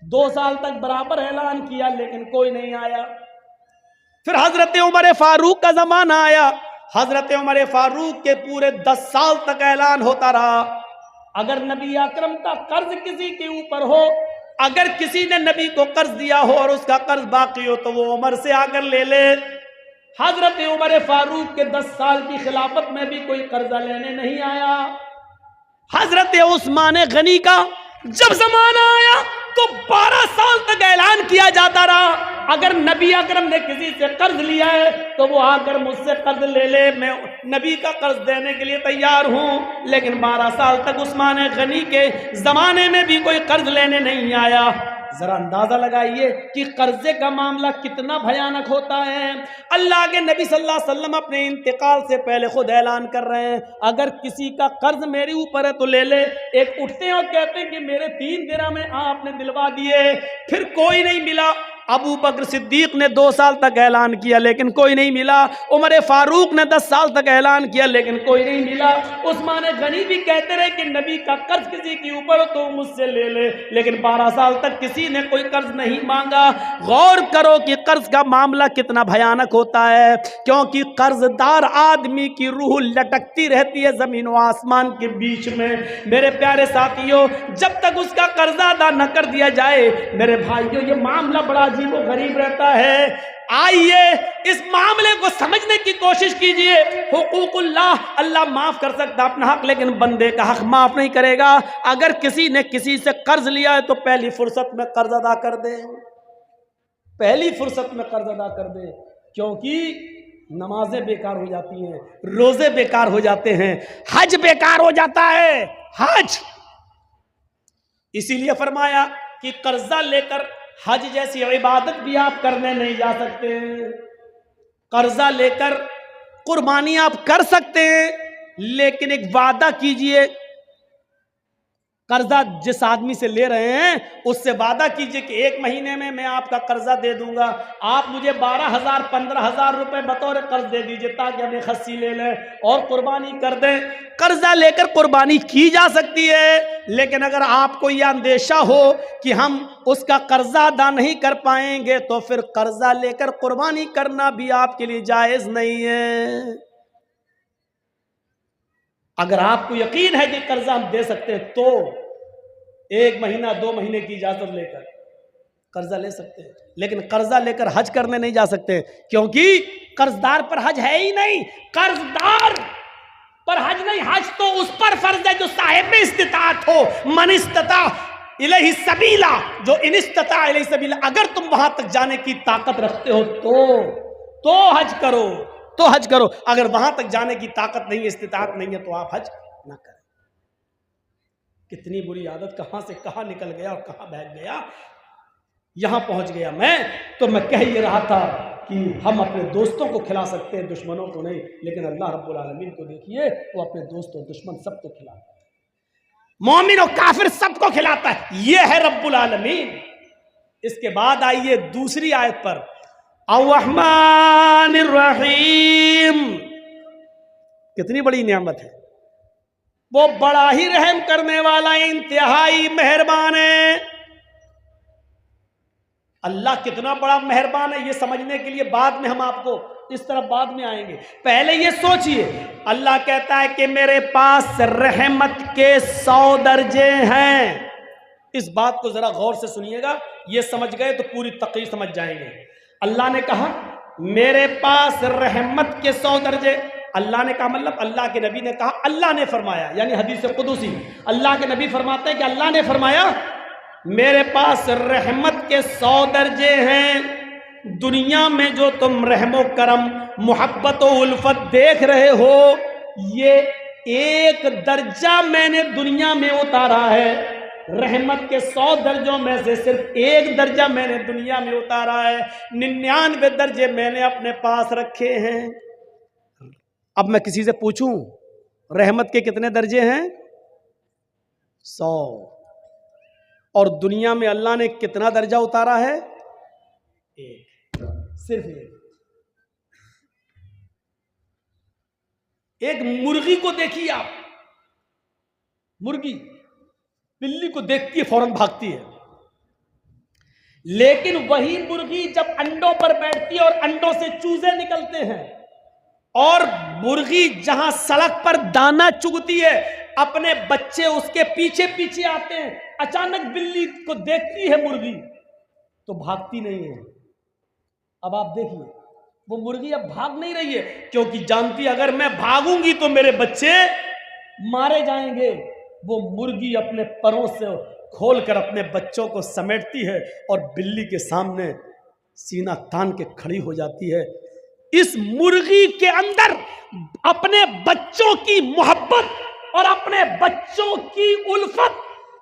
A: 2 سال تک برابر اعلان کیا، لیکن کوئی نہیں آیا۔ پھر حضرت عمر فاروق کا زمانہ آیا، حضرت عمر فاروق کے پورے 10 سال تک اعلان ہوتا رہا، اگر نبی اکرم کا قرض کسی کے اوپر ہو، اگر کسی نے نبی کو قرض دیا ہو اور اس کا قرض باقی ہو تو وہ عمر سے آ کر لے لے۔ حضرت عمر فاروق کے 10 سال کی خلافت میں بھی کوئی قرضہ لینے نہیں آیا۔ حضرت عثمان غنی کا جب زمانہ آیا تو 12 سال تک اعلان کیا جاتا رہا، اگر نبی اکرم نے کسی سے قرض لیا ہے تو وہ آ کر مجھ سے قرض لے لے، میں نبی کا قرض دینے کے لیے تیار ہوں۔ لیکن 12 سال تک عثمان غنی کے زمانے میں بھی کوئی قرض لینے نہیں آیا۔ ذرا اندازہ لگائیے کہ قرضے کا معاملہ کتنا بھیانک ہوتا ہے۔ اللہ کے نبی صلی اللہ علیہ وسلم اپنے انتقال سے پہلے خود اعلان کر رہے ہیں، اگر کسی کا قرض میرے اوپر ہے تو لے لے۔ ایک اٹھتے ہیں اور کہتے ہیں کہ میرے 3 درہم آپ نے دلوا دیے، پھر کوئی نہیں ملا۔ ابو بکر صدیق نے 2 سال تک اعلان کیا لیکن کوئی نہیں ملا، عمر فاروق نے 10 سال تک اعلان کیا لیکن کوئی نہیں ملا، عثمان غنی بھی کہتے رہے کہ نبی کا قرض کسی کے اوپر ہو تو مجھ سے لے لے، لیکن 12 سال تک کسی نے کوئی قرض نہیں مانگا۔ غور کرو کہ قرض کا معاملہ کتنا بھیانک ہوتا ہے، کیونکہ قرض دار آدمی کی روح لٹکتی رہتی ہے زمین و آسمان کے بیچ میں۔ میرے پیارے ساتھیوں، جب تک اس کا قرضہ ادا نہ کر دیا جائے، میرے بھائیوں، یہ معاملہ بڑا عجیب و غریب رہتا ہے۔ آئیے اس معاملے کو سمجھنے کی کوشش کیجئے۔ حقوق اللہ معاف کر سکتا اپنا حق، لیکن بندے کا حق معاف نہیں کرے گا۔ اگر کسی نے کسی سے قرض لیا ہے تو پہلی فرصت میں قرض ادا کر دے، پہلی فرصت میں قرض ادا کر دے، کیونکہ نمازیں بیکار ہو جاتی ہیں، روزے بیکار ہو جاتے ہیں، حج بیکار ہو جاتا ہے، حج۔ اسی لیے فرمایا کہ قرضہ لے کر حج جیسی عبادت بھی آپ کرنے نہیں جا سکتے۔ قرضہ لے کر قربانی آپ کر سکتے ہیں، لیکن ایک وعدہ کیجئے، قرضہ جس آدمی سے لے رہے ہیں اس سے وعدہ کیجئے کہ 1 مہینے میں آپ کا قرضہ دے دوں گا، آپ مجھے 12,000 15,000 روپے بطور قرض دے دیجئے تاکہ ہمیں خصی لے لیں اور قربانی کر دیں۔ قرضہ لے کر قربانی کی جا سکتی ہے، لیکن اگر آپ کو یہ اندیشہ ہو کہ ہم اس کا قرضہ ادا نہیں کر پائیں گے تو پھر قرضہ لے کر قربانی کرنا بھی آپ کے لیے جائز نہیں ہے۔ اگر آپ کو یقین ہے کہ قرضہ ہم دے سکتے ہیں تو 1 مہینہ 2 مہینے کی اجازت لے کر قرضہ لے سکتے ہیں، لیکن قرضہ لے کر حج کرنے نہیں جا سکتے، کیونکہ قرضدار پر حج ہے ہی نہیں۔ قرضدار پر حج نہیں، حج تو اس پر فرض ہے جو صاحب استطاعت ہو۔ من استطاع الیہ سبیلا، جو ان استطاع الیہ سبیلا، اگر تم وہاں تک جانے کی طاقت رکھتے ہو تو حج کرو، تو حج کرو۔ اگر وہاں تک جانے کی طاقت نہیں ہے، استطاعت نہیں ہے، تو آپ حج نہ کریں۔ کتنی بری عادت کہاں سے کہاں نکل گیا اور کہاں بہہ گیا، یہاں پہنچ گیا میں۔ تو میں کہہ یہ رہا تھا کہ ہم اپنے دوستوں کو کھلا سکتے ہیں، دشمنوں کو نہیں، لیکن اللہ رب العالمین کو دیکھیے، وہ اپنے دوستوں دشمن سب کو کھلاتا ہے، مومن و کافر سب کو کھلاتا ہے، یہ ہے رب العالمین۔ اس کے بعد آئیے دوسری آیت پر، الرحمن الرحیم، کتنی بڑی نعمت ہے، وہ بڑا ہی رحم کرنے والا، انتہائی مہربان ہے۔ اللہ کتنا بڑا مہربان ہے یہ سمجھنے کے لیے بعد میں ہم آپ کو اس طرف بعد میں آئیں گے. پہلے یہ سوچئے, اللہ کہتا ہے کہ میرے پاس رحمت کے 100 درجے ہیں. اس بات کو ذرا غور سے سنیے گا, یہ سمجھ گئے تو پوری تقریر سمجھ جائیں گے. اللہ نے کہا میرے پاس رحمت کے 100 درجے. اللہ نے کہا مطلب اللہ کے نبی نے کہا, اللہ نے فرمایا, یعنی حدیث قدسی. اللہ کے نبی فرماتے ہیں کہ اللہ نے فرمایا میرے پاس رحمت کے 100 درجے ہیں. دنیا میں جو تم رحم و کرم, محبت و الفت دیکھ رہے ہو, یہ ایک درجہ میں نے دنیا میں اتارا ہے. رحمت کے 100 درجوں میں سے صرف ایک درجہ میں نے دنیا میں اتارا ہے. 99 درجے میں نے اپنے پاس رکھے ہیں. اب میں کسی سے پوچھوں رحمت کے کتنے درجے ہیں؟ 100. اور دنیا میں اللہ نے کتنا درجہ اتارا ہے؟ ایک, صرف ایک. ایک مرغی کو دیکھیے آپ, مرغی بلی کو دیکھتی ہے فوراً بھاگتی ہے, لیکن وہی مرغی جب انڈوں پر بیٹھتی ہے اور انڈوں سے چوزے نکلتے ہیں, اور مرغی جہاں سڑک پر دانا چگتی ہے اپنے بچے اس کے پیچھے پیچھے آتے ہیں, اچانک بلی کو دیکھتی ہے مرغی تو بھاگتی نہیں ہے. اب آپ دیکھیے وہ مرغی اب بھاگ نہیں رہی ہے, کیونکہ جانتی اگر میں بھاگوں گی تو میرے بچے مارے جائیں گے. وہ مرغی اپنے پروں سے کھول کر اپنے بچوں کو سمیٹتی ہے اور بلی کے سامنے سینہ تان کے کھڑی ہو جاتی ہے. اس مرغی کے اندر اپنے بچوں کی محبت اور اپنے بچوں کی الفت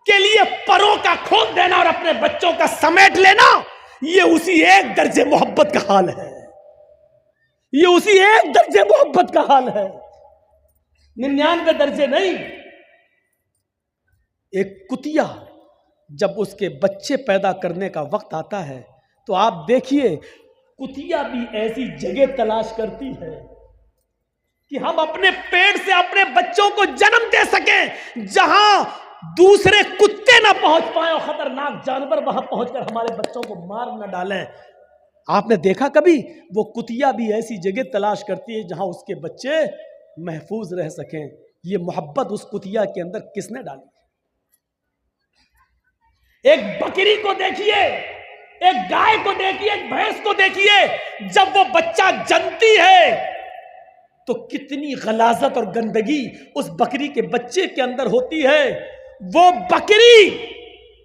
A: کے لیے پروں کا کھول دینا اور اپنے بچوں کا سمیٹ لینا, یہ اسی ایک درجے محبت کا حال ہے. یہ اسی ایک درجے محبت کا حال ہے, 99 درجے نہیں. ایک کتیا جب اس کے بچے پیدا کرنے کا وقت آتا ہے تو آپ دیکھیے کتیا بھی ایسی جگہ تلاش کرتی ہے کہ ہم اپنے پیٹ سے اپنے بچوں کو جنم دے سکیں جہاں دوسرے کتے نہ پہنچ پائیں اور خطرناک جانور وہاں پہنچ کر ہمارے بچوں کو مار نہ ڈالیں. آپ نے دیکھا کبھی وہ کتیا بھی ایسی جگہ تلاش کرتی ہے جہاں اس کے بچے محفوظ رہ سکیں. یہ محبت اس کتیا کے اندر کس نے ڈالی؟ ایک بکری کو دیکھیے, ایک گائے کو دیکھیے, ایک بھینس کو دیکھیے, جب وہ بچہ جنتی ہے تو کتنی غلاظت اور گندگی اس بکری کے بچے کے اندر ہوتی ہے. وہ بکری,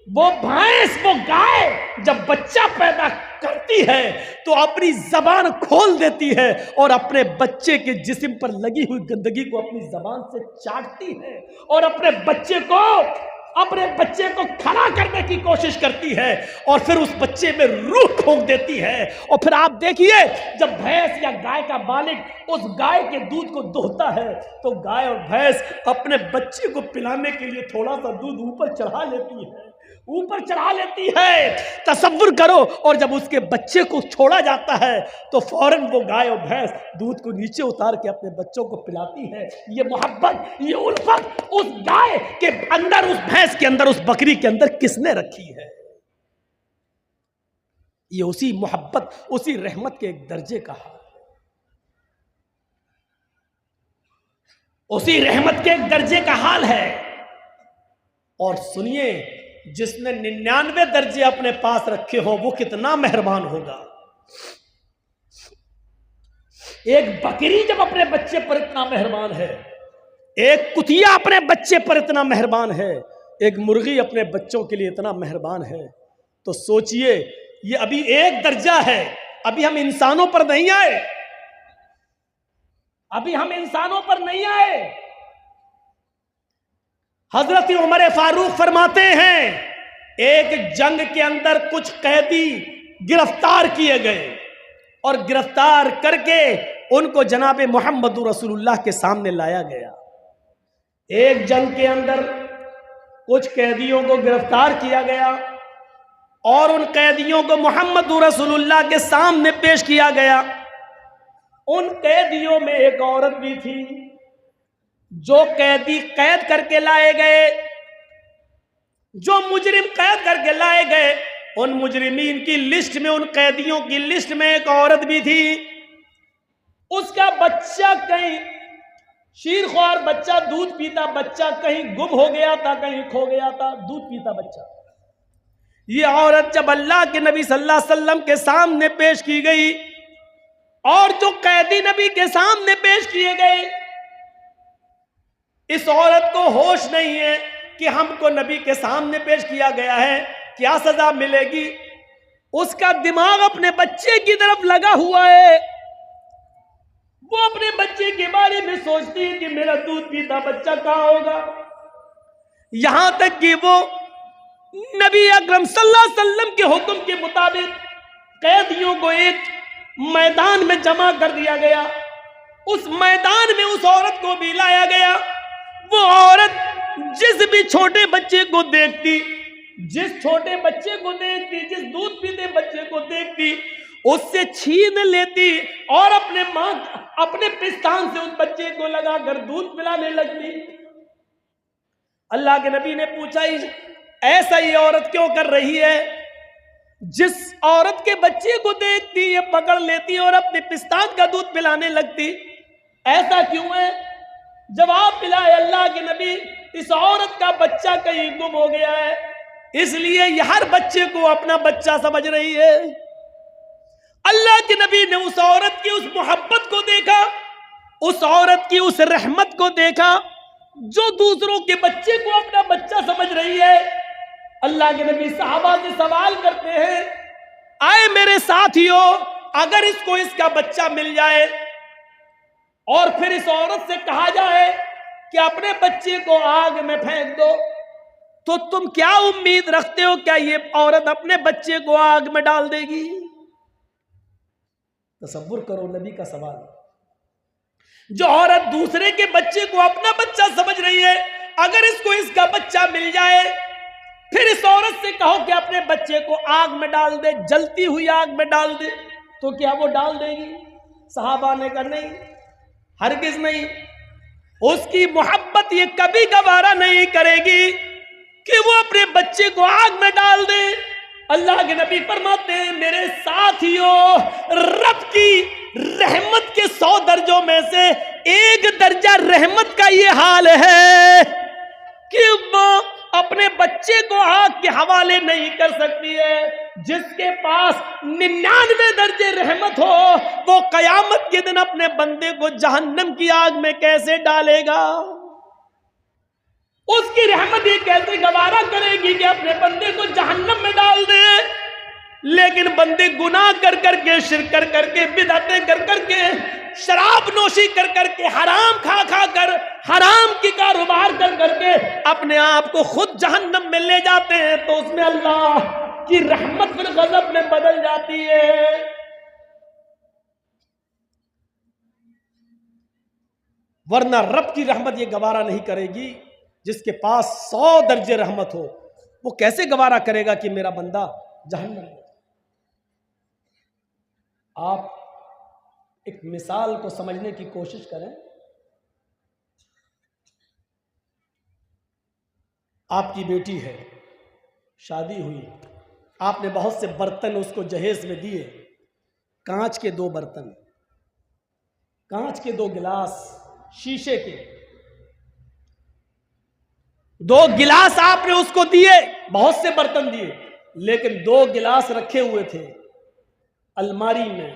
A: وہ بھینس, وہ گائے جب بچہ پیدا کرتی ہے تو اپنی زبان کھول دیتی ہے اور اپنے بچے کے جسم پر لگی ہوئی گندگی کو اپنی زبان سے چاٹتی ہے اور اپنے بچے کو کھڑا کرنے کی کوشش کرتی ہے اور پھر اس بچے میں روح پھونک دیتی ہے. اور پھر آپ دیکھیے جب بھینس یا گائے کا مالک اس گائے کے دودھ کو دوہتا ہے تو گائے اور بھینس اپنے بچے کو پلانے کے لیے تھوڑا سا دودھ اوپر چڑھا لیتی ہے. تصور کرو, اور جب اس کے بچے کو چھوڑا جاتا ہے تو فوراً وہ گائے اور بھینس دودھ کو نیچے اتار کے اپنے بچوں کو پلاتی ہے. یہ محبت, یہ الفت اس گائے کے اندر, اس بھینس کے اندر, اس بکری کے اندر کس نے رکھی ہے؟ یہ اسی محبت, اسی رحمت کے ایک درجے کا حال, اسی رحمت کے ایک درجے کا حال ہے. اور سنیے, جس نے 99 درجے اپنے پاس رکھے ہو وہ کتنا مہربان ہوگا. ایک بکری جب اپنے بچے پر اتنا مہربان ہے, ایک کتیا اپنے بچے پر اتنا مہربان ہے, ایک مرغی اپنے بچوں کے لیے اتنا مہربان ہے, تو سوچئے یہ ابھی ایک درجہ ہے. ابھی ہم انسانوں پر نہیں آئے, ابھی ہم انسانوں پر نہیں آئے. حضرت عمر فاروق فرماتے ہیں ایک جنگ کے اندر کچھ قیدی گرفتار کیے گئے اور گرفتار کر کے ان کو جناب محمد رسول اللہ کے سامنے لایا گیا. ایک جنگ کے اندر کچھ قیدیوں کو گرفتار کیا گیا اور ان قیدیوں کو محمد رسول اللہ کے سامنے پیش کیا گیا. ان قیدیوں میں ایک عورت بھی تھی. جو قیدی قید کر کے لائے گئے, جو مجرم قید کر کے لائے گئے, ان مجرمین کی لسٹ میں، ان قیدیوں کی لسٹ میں ایک عورت بھی تھی. اس کا بچہ کہیں شیر خوار بچہ دودھ پیتا بچہ کہیں گم ہو گیا تھا، کہیں کھو گیا تھا، دودھ پیتا بچہ. یہ عورت جب اللہ کے نبی صلی اللہ علیہ وسلم کے سامنے پیش کی گئی اور جو قیدی نبی کے سامنے پیش کیے گئے، اس عورت کو ہوش نہیں ہے کہ ہم کو نبی کے سامنے پیش کیا گیا ہے، کیا سزا ملے گی. اس کا دماغ اپنے بچے کی طرف لگا ہوا ہے. وہ اپنے بچے کے بارے میں سوچتی ہے کہ میرا دودھ پیتا بچہ کہاں ہوگا. یہاں تک کہ وہ نبی اکرم صلی اللہ علیہ وسلم کے حکم کے مطابق قیدیوں کو ایک میدان میں جمع کر دیا گیا. اس میدان میں اس عورت کو بھی لایا گیا. وہ عورت جس بھی چھوٹے بچے کو دیکھتی، جس چھوٹے بچے کو دیکھتی، جس دودھ پیتے بچے کو دیکھتی، اس سے چھین لیتی اور اپنے پستان سے اس بچے کو لگا کر دودھ پلانے لگتی. اللہ کے نبی نے پوچھا ایسا یہ عورت کیوں کر رہی ہے؟ جس عورت کے بچے کو دیکھتی یہ پکڑ لیتی اور اپنے پستان کا دودھ پلانے لگتی، ایسا کیوں ہے؟ جواب ملا اللہ کے نبی، اس عورت کا بچہ کہیں گم ہو گیا ہے، اس لیے یہ ہر بچے کو اپنا بچہ سمجھ رہی ہے. اللہ کے نبی نے اس عورت کی اس محبت کو دیکھا، اس عورت کی اس رحمت کو دیکھا جو دوسروں کے بچے کو اپنا بچہ سمجھ رہی ہے. اللہ کے نبی صحابہ سے سوال کرتے ہیں، آئے میرے ساتھیو، اگر اس کو اس کا بچہ مل جائے اور پھر اس عورت سے کہا جائے کہ اپنے بچے کو آگ میں پھینک دو، تو تم کیا امید رکھتے ہو کیا یہ عورت اپنے بچے کو آگ میں ڈال دے گی؟ تصور کرو نبی کا سوال. جو عورت دوسرے کے بچے کو اپنا بچہ سمجھ رہی ہے، اگر اس کو اس کا بچہ مل جائے پھر اس عورت سے کہو کہ اپنے بچے کو آگ میں ڈال دے، جلتی ہوئی آگ میں ڈال دے، تو کیا وہ ڈال دے گی؟ صحابہ نے کہا نہیں، ہرگز نہیں. اس کی محبت یہ کبھی گوارا نہیں کرے گی کہ وہ اپنے بچے کو آگ میں ڈال دے. اللہ کے نبی فرماتے ہیں میرے ساتھیوں، رب کی رحمت کے 100 درجوں میں سے ایک درجہ رحمت کا یہ حال ہے کہ وہ اپنے بچے کو آگ کے حوالے نہیں کر سکتی ہے. جس کے پاس 99 درجے رحمت ہو وہ قیامت کے دن اپنے بندے کو جہنم کی آگ میں کیسے ڈالے گا؟ اس کی رحمت یہ کیسے گوارا کرے گی کہ اپنے بندے کو جہنم میں ڈال دے؟ لیکن بندے گناہ کر کر کے، شرک کر کر کے، بدعتیں کر کر کے، شراب نوشی کر کر کے، حرام کھا کھا کر، حرام کی کاروبار کر کر کے اپنے آپ کو خود جہنم میں لے جاتے ہیں، تو اس میں اللہ کی رحمت پھر غضب میں بدل جاتی ہے. ورنہ رب کی رحمت یہ گوارا نہیں کرے گی. جس کے پاس 100 درجے رحمت ہو وہ کیسے گوارا کرے گا کہ میرا بندہ جہنم میں؟ آپ ایک مثال کو سمجھنے کی کوشش کریں. آپ کی بیٹی ہے، شادی ہوئی، آپ نے بہت سے برتن اس کو جہیز میں دیے، کانچ کے 2 برتن، کانچ کے 2 گلاس، شیشے کے 2 گلاس آپ نے اس کو دیے، بہت سے برتن دیے، لیکن 2 گلاس رکھے ہوئے تھے الماری میں،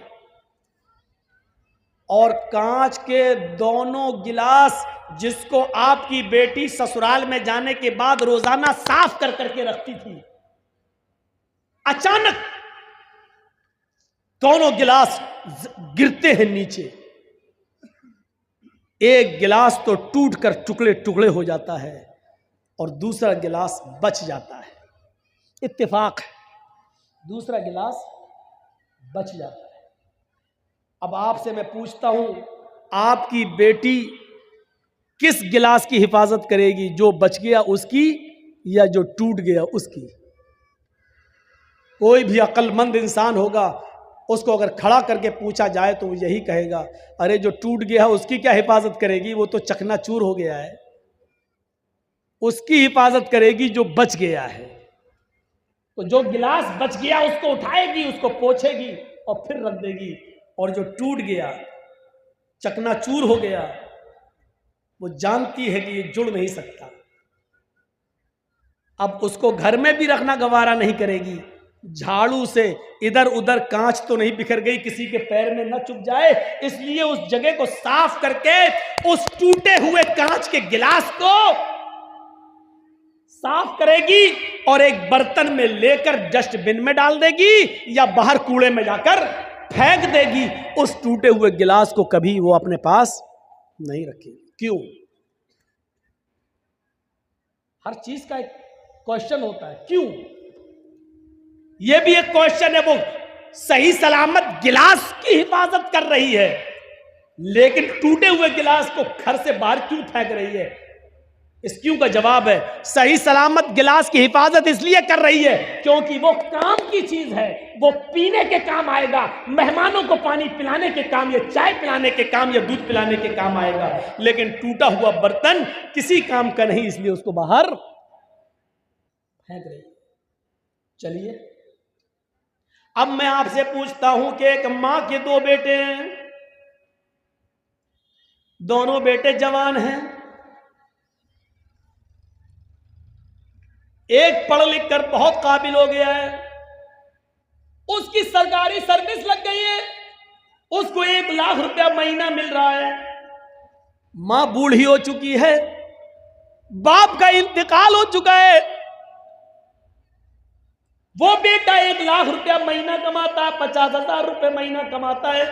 A: اور کانچ کے دونوں گلاس جس کو آپ کی بیٹی سسرال میں جانے کے بعد روزانہ صاف کر کر کے رکھتی تھی، اچانک دونوں گلاس گرتے ہیں نیچے. ایک گلاس تو ٹوٹ کر ٹکڑے ٹکڑے ہو جاتا ہے اور دوسرا گلاس بچ جاتا ہے. اتفاق ہے، دوسرا گلاس بچ جاتا ہے. اب آپ سے میں پوچھتا ہوں، آپ کی بیٹی کس گلاس کی حفاظت کرے گی، جو بچ گیا اس کی یا جو ٹوٹ گیا اس کی؟ کوئی بھی عقل مند انسان ہوگا، اس کو اگر کھڑا کر کے پوچھا جائے تو وہ یہی کہے گا، ارے جو ٹوٹ گیا اس کی کیا حفاظت کرے گی، وہ تو چکنا چور ہو گیا ہے. اس کی حفاظت کرے گی جو بچ گیا ہے. تو جو گلاس بچ گیا اس کو اٹھائے گی، اس کو پوچھے گی اور پھر رکھ دے گی، اور جو ٹوٹ گیا، چکنا چور ہو گیا، وہ جانتی ہے کہ یہ جڑ نہیں سکتا، اب اس کو گھر میں بھی رکھنا گوارا نہیں کرے گی، جھاڑو سے ادھر ادھر کانچ تو نہیں بکھر گئی کسی کے پیر میں نہ چپ جائے، اس لیے اس جگہ کو صاف کر کے اس ٹوٹے ہوئے کانچ کے گلاس کو صاف کرے گی اور ایک برتن میں لے کر ڈسٹ بن میں ڈال دے گی یا باہر کوڑے میں جا کر پھینک دے گی، اس ٹوٹے ہوئے گلاس کو کبھی وہ اپنے پاس نہیں رکھے گی۔ کیوں؟ ہر چیز کا ایک کوشچن ہوتا ہے، کیوں؟ یہ بھی ایک کوشچن ہے، وہ صحیح سلامت گلاس کی حفاظت کر رہی ہے لیکن ٹوٹے ہوئے گلاس کو گھر سے باہر کیوں پھینک رہی ہے؟ اس کیوں کا جواب ہے صحیح سلامت گلاس کی حفاظت اس لیے کر رہی ہے کیونکہ وہ کام کی چیز ہے، وہ پینے کے کام آئے گا، مہمانوں کو پانی پلانے کے کام یا چائے پلانے کے کام یا دودھ پلانے کے کام آئے گا، لیکن ٹوٹا ہوا برتن کسی کام کا نہیں، اس لیے اس کو باہر پھینک رہی۔ چلیے اب میں آپ سے پوچھتا ہوں کہ ایک ماں کے دو بیٹے ہیں، دونوں بیٹے جوان ہیں، ایک پڑھ لکھ کر بہت قابل ہو گیا ہے، اس کی سرکاری سروس لگ گئی ہے، اس کو 1 لاکھ روپیہ مہینہ مل رہا ہے، ماں بوڑھی ہو چکی ہے، باپ کا انتقال ہو چکا ہے، وہ بیٹا 1 لاکھ روپیہ مہینہ کماتا ہے، 50,000 روپے مہینہ کماتا ہے،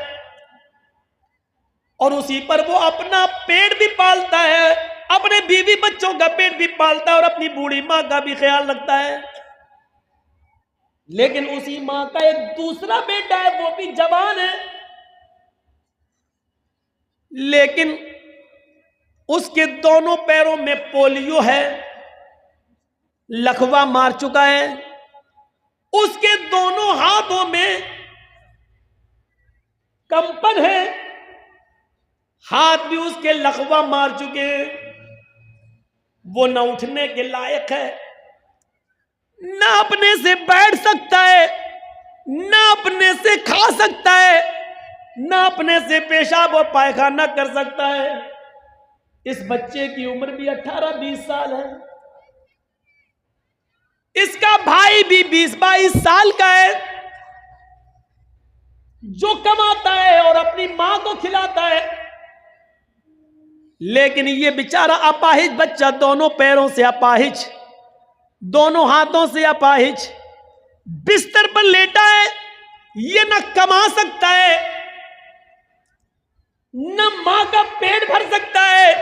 A: اور اسی پر وہ اپنا پیٹ بھی پالتا ہے، اپنے بیوی بچوں کا پیٹ بھی پالتا ہے اور اپنی بوڑھی ماں کا بھی خیال رکھتا ہے، لیکن اسی ماں کا ایک دوسرا بیٹا ہے، وہ بھی جوان ہے، لیکن اس کے دونوں پیروں میں پولیو ہے، لکوا مار چکا ہے، اس کے دونوں ہاتھوں میں کمپن ہے، ہاتھ بھی اس کے لکوا مار چکے ہیں، وہ نہ اٹھنے کے لائق ہے، نہ اپنے سے بیٹھ سکتا ہے، نہ اپنے سے کھا سکتا ہے، نہ اپنے سے پیشاب اور پائخانہ کر سکتا ہے۔ اس بچے کی عمر بھی 18-20 سال ہے، اس کا بھائی بھی 20-22 سال کا ہے، جو کماتا ہے اور اپنی ماں کو کھلاتا ہے، لیکن یہ بیچارہ اپاہج بچہ، دونوں پیروں سے اپاہج، دونوں ہاتھوں سے اپاہج، بستر پر لیٹا ہے، یہ نہ کما سکتا ہے، نہ ماں کا پیٹ بھر سکتا ہے،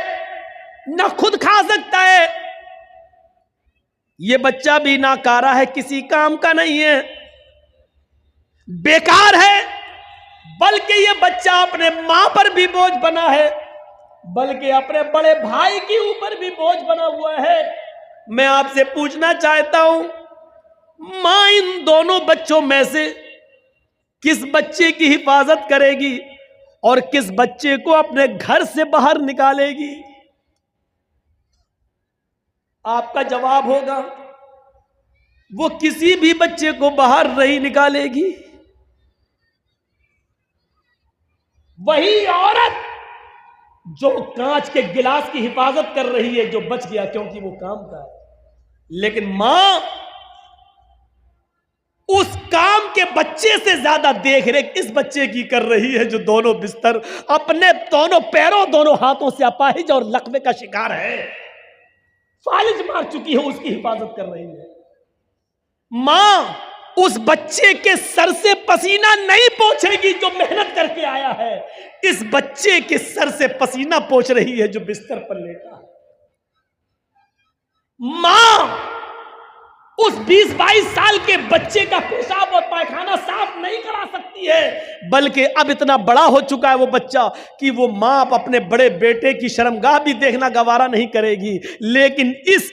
A: نہ خود کھا سکتا ہے، یہ بچہ بھی ناکارہ ہے، کسی کام کا نہیں ہے، بیکار ہے، بلکہ یہ بچہ اپنے ماں پر بھی بوجھ بنا ہے، بلکہ اپنے بڑے بھائی کے اوپر بھی بوجھ بنا ہوا ہے۔ میں آپ سے پوچھنا چاہتا ہوں، ماں ان دونوں بچوں میں سے کس بچے کی حفاظت کرے گی اور کس بچے کو اپنے گھر سے باہر نکالے گی؟ آپ کا جواب ہوگا وہ کسی بھی بچے کو باہر نہیں نکالے گی، وہی عورت جو کانچ کے گلاس کی حفاظت کر رہی ہے جو بچ گیا کیونکہ وہ کام کا ہے، لیکن ماں اس کام کے بچے سے زیادہ دیکھ ریکھ اس بچے کی کر رہی ہے جو دونوں بستر، اپنے دونوں پیروں دونوں ہاتھوں سے اپاہج اور لقوے کا شکار ہے، فالج مار چکی ہے، اس کی حفاظت کر رہی ہے۔ ماں اس بچے کے سر سے پسینہ نہیں پوچھے گی جو محنت کر کے آیا ہے، اس بچے کے سر سے پسینہ پوچھ رہی ہے جو بستر پر لیٹا ہے۔ ماں اس 20-22 سال کے بچے کا پیشاب اور پائخانہ صاف نہیں کرا سکتی ہے، بلکہ اب اتنا بڑا ہو چکا ہے وہ بچہ کہ وہ ماں اپنے بڑے بیٹے کی شرمگاہ بھی دیکھنا گوارا نہیں کرے گی، لیکن اس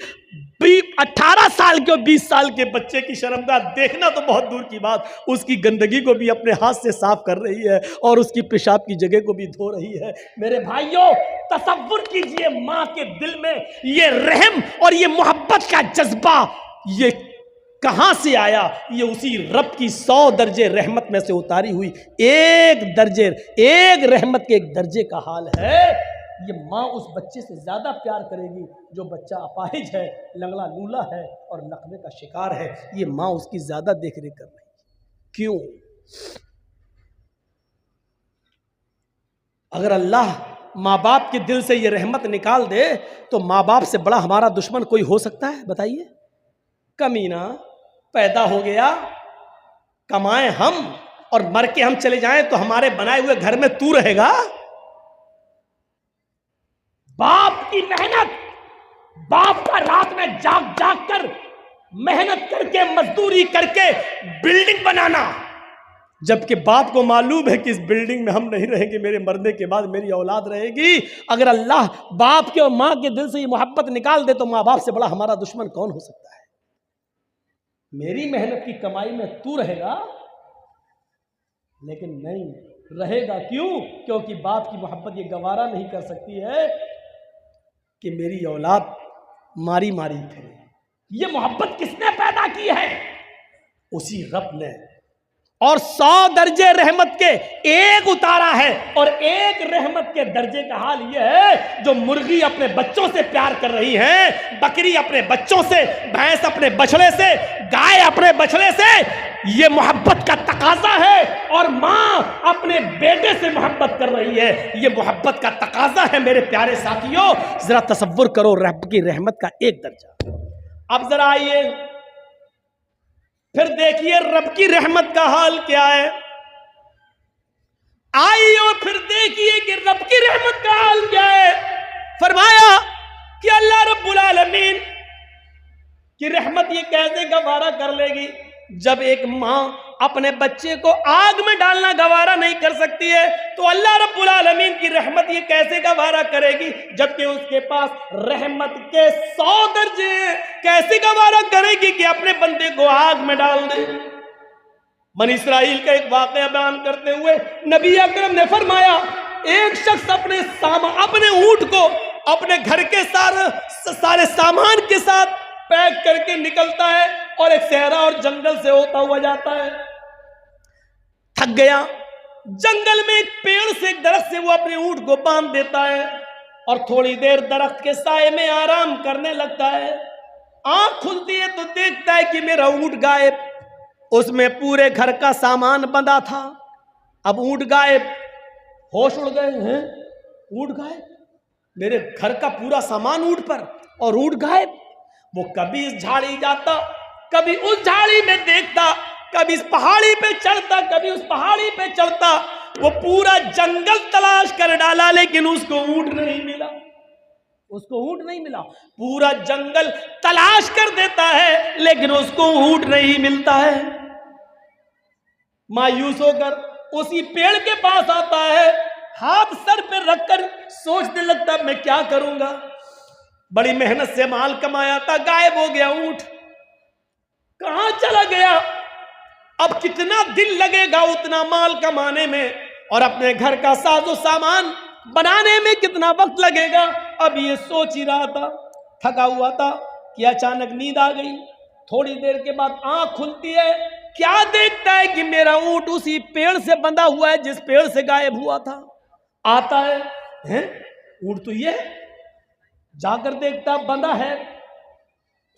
A: 18 سال کے اور 20 سال کے بچے کی شرمگاہ دیکھنا تو بہت دور کی بات، اس کی گندگی کو بھی اپنے ہاتھ سے صاف کر رہی ہے اور اس کی پیشاب کی جگہ کو بھی دھو رہی ہے۔ میرے بھائیوں، تصور کیجئے ماں کے دل میں یہ رحم اور یہ محبت کا جذبہ یہ کہاں سے آیا؟ یہ اسی رب کی 100 درجے رحمت میں سے اتاری ہوئی ایک رحمت کے ایک درجے کا حال ہے۔ یہ ماں اس بچے سے زیادہ پیار کرے گی جو بچہ اپاہج ہے، لنگڑا لولا ہے اور لقمے کا شکار ہے، یہ ماں اس کی زیادہ دیکھ ریکھ کر رہی ہے۔ کیوں؟ اگر اللہ ماں باپ کے دل سے یہ رحمت نکال دے تو ماں باپ سے بڑا ہمارا دشمن کوئی ہو سکتا ہے؟ بتائیے۔ کمینہ پیدا ہو گیا، کمائیں ہم اور مر کے ہم چلے جائیں تو ہمارے بنائے ہوئے گھر میں تو رہے گا؟ باپ کی محنت، باپ کا رات میں جاگ جاگ کر محنت کر کے مزدوری کر کے بلڈنگ بنانا، جبکہ باپ کو معلوم ہے کہ اس بلڈنگ میں ہم نہیں رہیں گے، میرے مرنے کے بعد میری اولاد رہے گی۔ اگر اللہ باپ کے اور ماں کے دل سے یہ محبت نکال دے تو ماں باپ سے بڑا ہمارا دشمن کون ہو سکتا ہے؟ میری محنت کی کمائی میں تو رہے گا، لیکن نہیں رہے گا۔ کیوں؟ کیونکہ باپ کی محبت یہ گوارا نہیں کر سکتی ہے کہ میری اولاد ماری ماری پھرے۔ یہ محبت کس نے پیدا کی ہے؟ اسی رب نے، اور 100 درجے رحمت کے ایک اتارا ہے، اور ایک رحمت کے درجے کا حال یہ ہے جو مرغی اپنے بچوں سے پیار کر رہی ہے، بکری اپنے بچوں سے، بھینس اپنے بچڑے سے، گائے اپنے بچڑے سے، یہ محبت کا تقاضا ہے۔ اور ماں اپنے بیٹے سے محبت کر رہی ہے، یہ محبت کا تقاضا ہے۔ میرے پیارے ساتھیوں، ذرا تصور کرو رب کی رحمت کا ایک درجہ۔ اب ذرا آئیے پھر دیکھیے رب کی رحمت کا حال کیا ہے۔ آئیے اور پھر دیکھیے کہ رب کی رحمت کا حال کیا ہے۔ فرمایا کہ اللہ رب العالمین کی رحمت یہ کیسے گوارا کر لے گی؟ جب ایک ماں اپنے بچے کو آگ میں ڈالنا گوارا نہیں کر سکتی ہے تو اللہ رب العالمین کی رحمت یہ کیسے گوارا کرے گی؟ جبکہ اس کے پاس رحمت کے 100 درجے ہیں، کیسے گوارا کرے گی کہ اپنے بندے کو آگ میں ڈال دے؟ بنی اسرائیل کا ایک واقعہ بیان کرتے ہوئے نبی اکرم نے فرمایا، ایک شخص اپنے اونٹ کو اپنے گھر کے سارے سامان کے ساتھ پیک کر کے نکلتا ہے اور ایک صحرا اور جنگل سے ہوتا ہوا جاتا ہے۔ تھک گیا، جنگل میں ایک پیڑ سے، ایک درخت سے وہ اپنے اونٹ کو باندھ دیتا ہے اور تھوڑی دیر درخت کے سائے میں آرام کرنے لگتا ہے۔ آنکھ کھلتی ہے تو دیکھتا ہے کہ میرا اونٹ غائب، اس میں پورے گھر کا سامان بندھا تھا۔ اب اونٹ غائب، ہوش اڑ گئے ہیں، اونٹ غائب، میرے گھر کا پورا سامان اونٹ پر اور اونٹ غائب۔ وہ کبھی اس جھاڑی جاتا، کبھی اس جھاڑی میں دیکھتا، کبھی اس پہاڑی پہ چڑھتا، کبھی اس پہاڑی پہ چڑھتا، وہ پورا جنگل تلاش کر ڈالا لیکن اس کو اونٹ نہیں ملا، اس کو اونٹ نہیں ملا۔ پورا جنگل تلاش کر دیتا ہے لیکن اس کو اونٹ نہیں ملتا ہے۔ مایوس ہو کر اسی پیڑ کے پاس آتا ہے، ہاتھ سر پہ رکھ کر سوچنے لگتا میں کیا کروں گا، بڑی محنت سے مال کمایا تھا، غائب ہو گیا اونٹ، کہاں چلا گیا؟ اب کتنا دن لگے گا اتنا مال کمانے میں، اور اپنے گھر کا ساز و سامان بنانے میں کتنا وقت لگے گا؟ اب یہ سوچ ہی رہا تھا، تھکا ہوا تھا کہ اچانک نیند آ گئی۔ تھوڑی دیر کے بعد آنکھ کھلتی ہے، کیا دیکھتا ہے کہ میرا اونٹ اسی پیڑ سے بندھا ہوا ہے جس پیڑ سے غائب ہوا تھا۔ آتا ہے، اونٹ تو یہ ہے، جا کر دیکھتا بندھا ہے،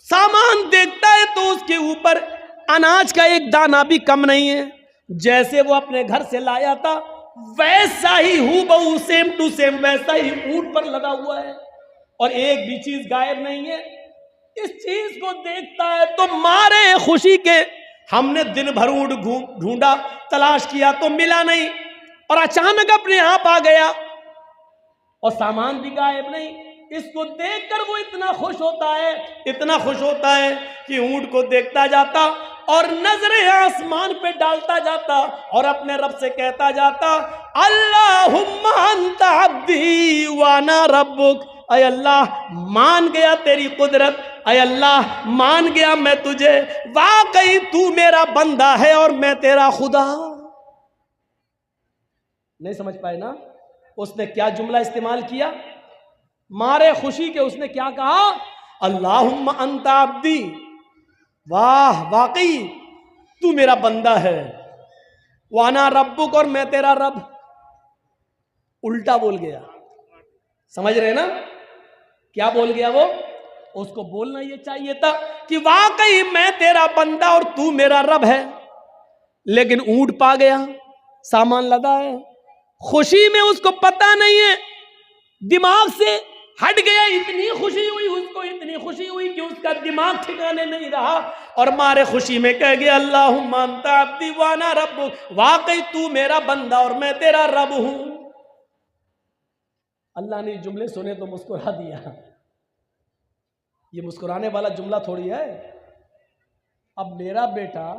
A: سامان دیکھتا ہے تو اس کے اوپر اناج کا ایک دانہ بھی کم نہیں ہے، جیسے وہ اپنے گھر سے لایا تھا ویسا ہی ہو بہو، سیم ٹو سیم ویسا ہی اونٹ پر لگا ہوا ہے، اور ایک بھی چیز غائب نہیں ہے۔ اس چیز کو دیکھتا ہے تو مارے خوشی کے، ہم نے دن بھر اونٹ ڈھونڈا، تلاش کیا تو ملا نہیں، اور اچانک اپنے آپ آ گیا اور سامان بھی غائب نہیں۔ اس کو دیکھ کر وہ اتنا خوش ہوتا ہے، اتنا خوش ہوتا ہے کہ اونٹ کو دیکھتا جاتا اور نظریں آسمان پہ ڈالتا جاتا اور اپنے رب سے کہتا جاتا، اللہم انت عبدی وانا ربک، اے اللہ مان گیا تیری قدرت، اے اللہ مان گیا میں تجھے، واقعی تو میرا بندہ ہے اور میں تیرا خدا۔ نہیں سمجھ پائے نا اس نے کیا جملہ استعمال کیا؟ مارے خوشی کے اس نے کیا کہا؟ اللہم انت عبدی واہ واقعی تو میرا بندہ ہے، وانا ربک، اور میں تیرا رب. الٹا بول گیا. سمجھ رہے نا کیا بول گیا وہ؟ اس کو بولنا یہ چاہیے تھا کہ واقعی میں تیرا بندہ اور تو میرا رب ہے، لیکن اونٹ پا گیا، سامان لدا ہے، خوشی میں اس کو پتا نہیں ہے، دماغ سے ہٹ گیا. اتنی خوشی ہوئی اس کو، اتنی خوشی ہوئی کہ اس کا دماغ ٹھکانے نہیں رہا، اور مارے خوشی میں کہہ گیا اللہم انت عبدی وانا ربک، واقعی تو میرا بندہ اور میں تیرا رب ہوں. اللہ نے جملے سنے تو مسکرا دیا. یہ مسکرانے والا جملہ تھوڑی ہے. اب میرا بیٹا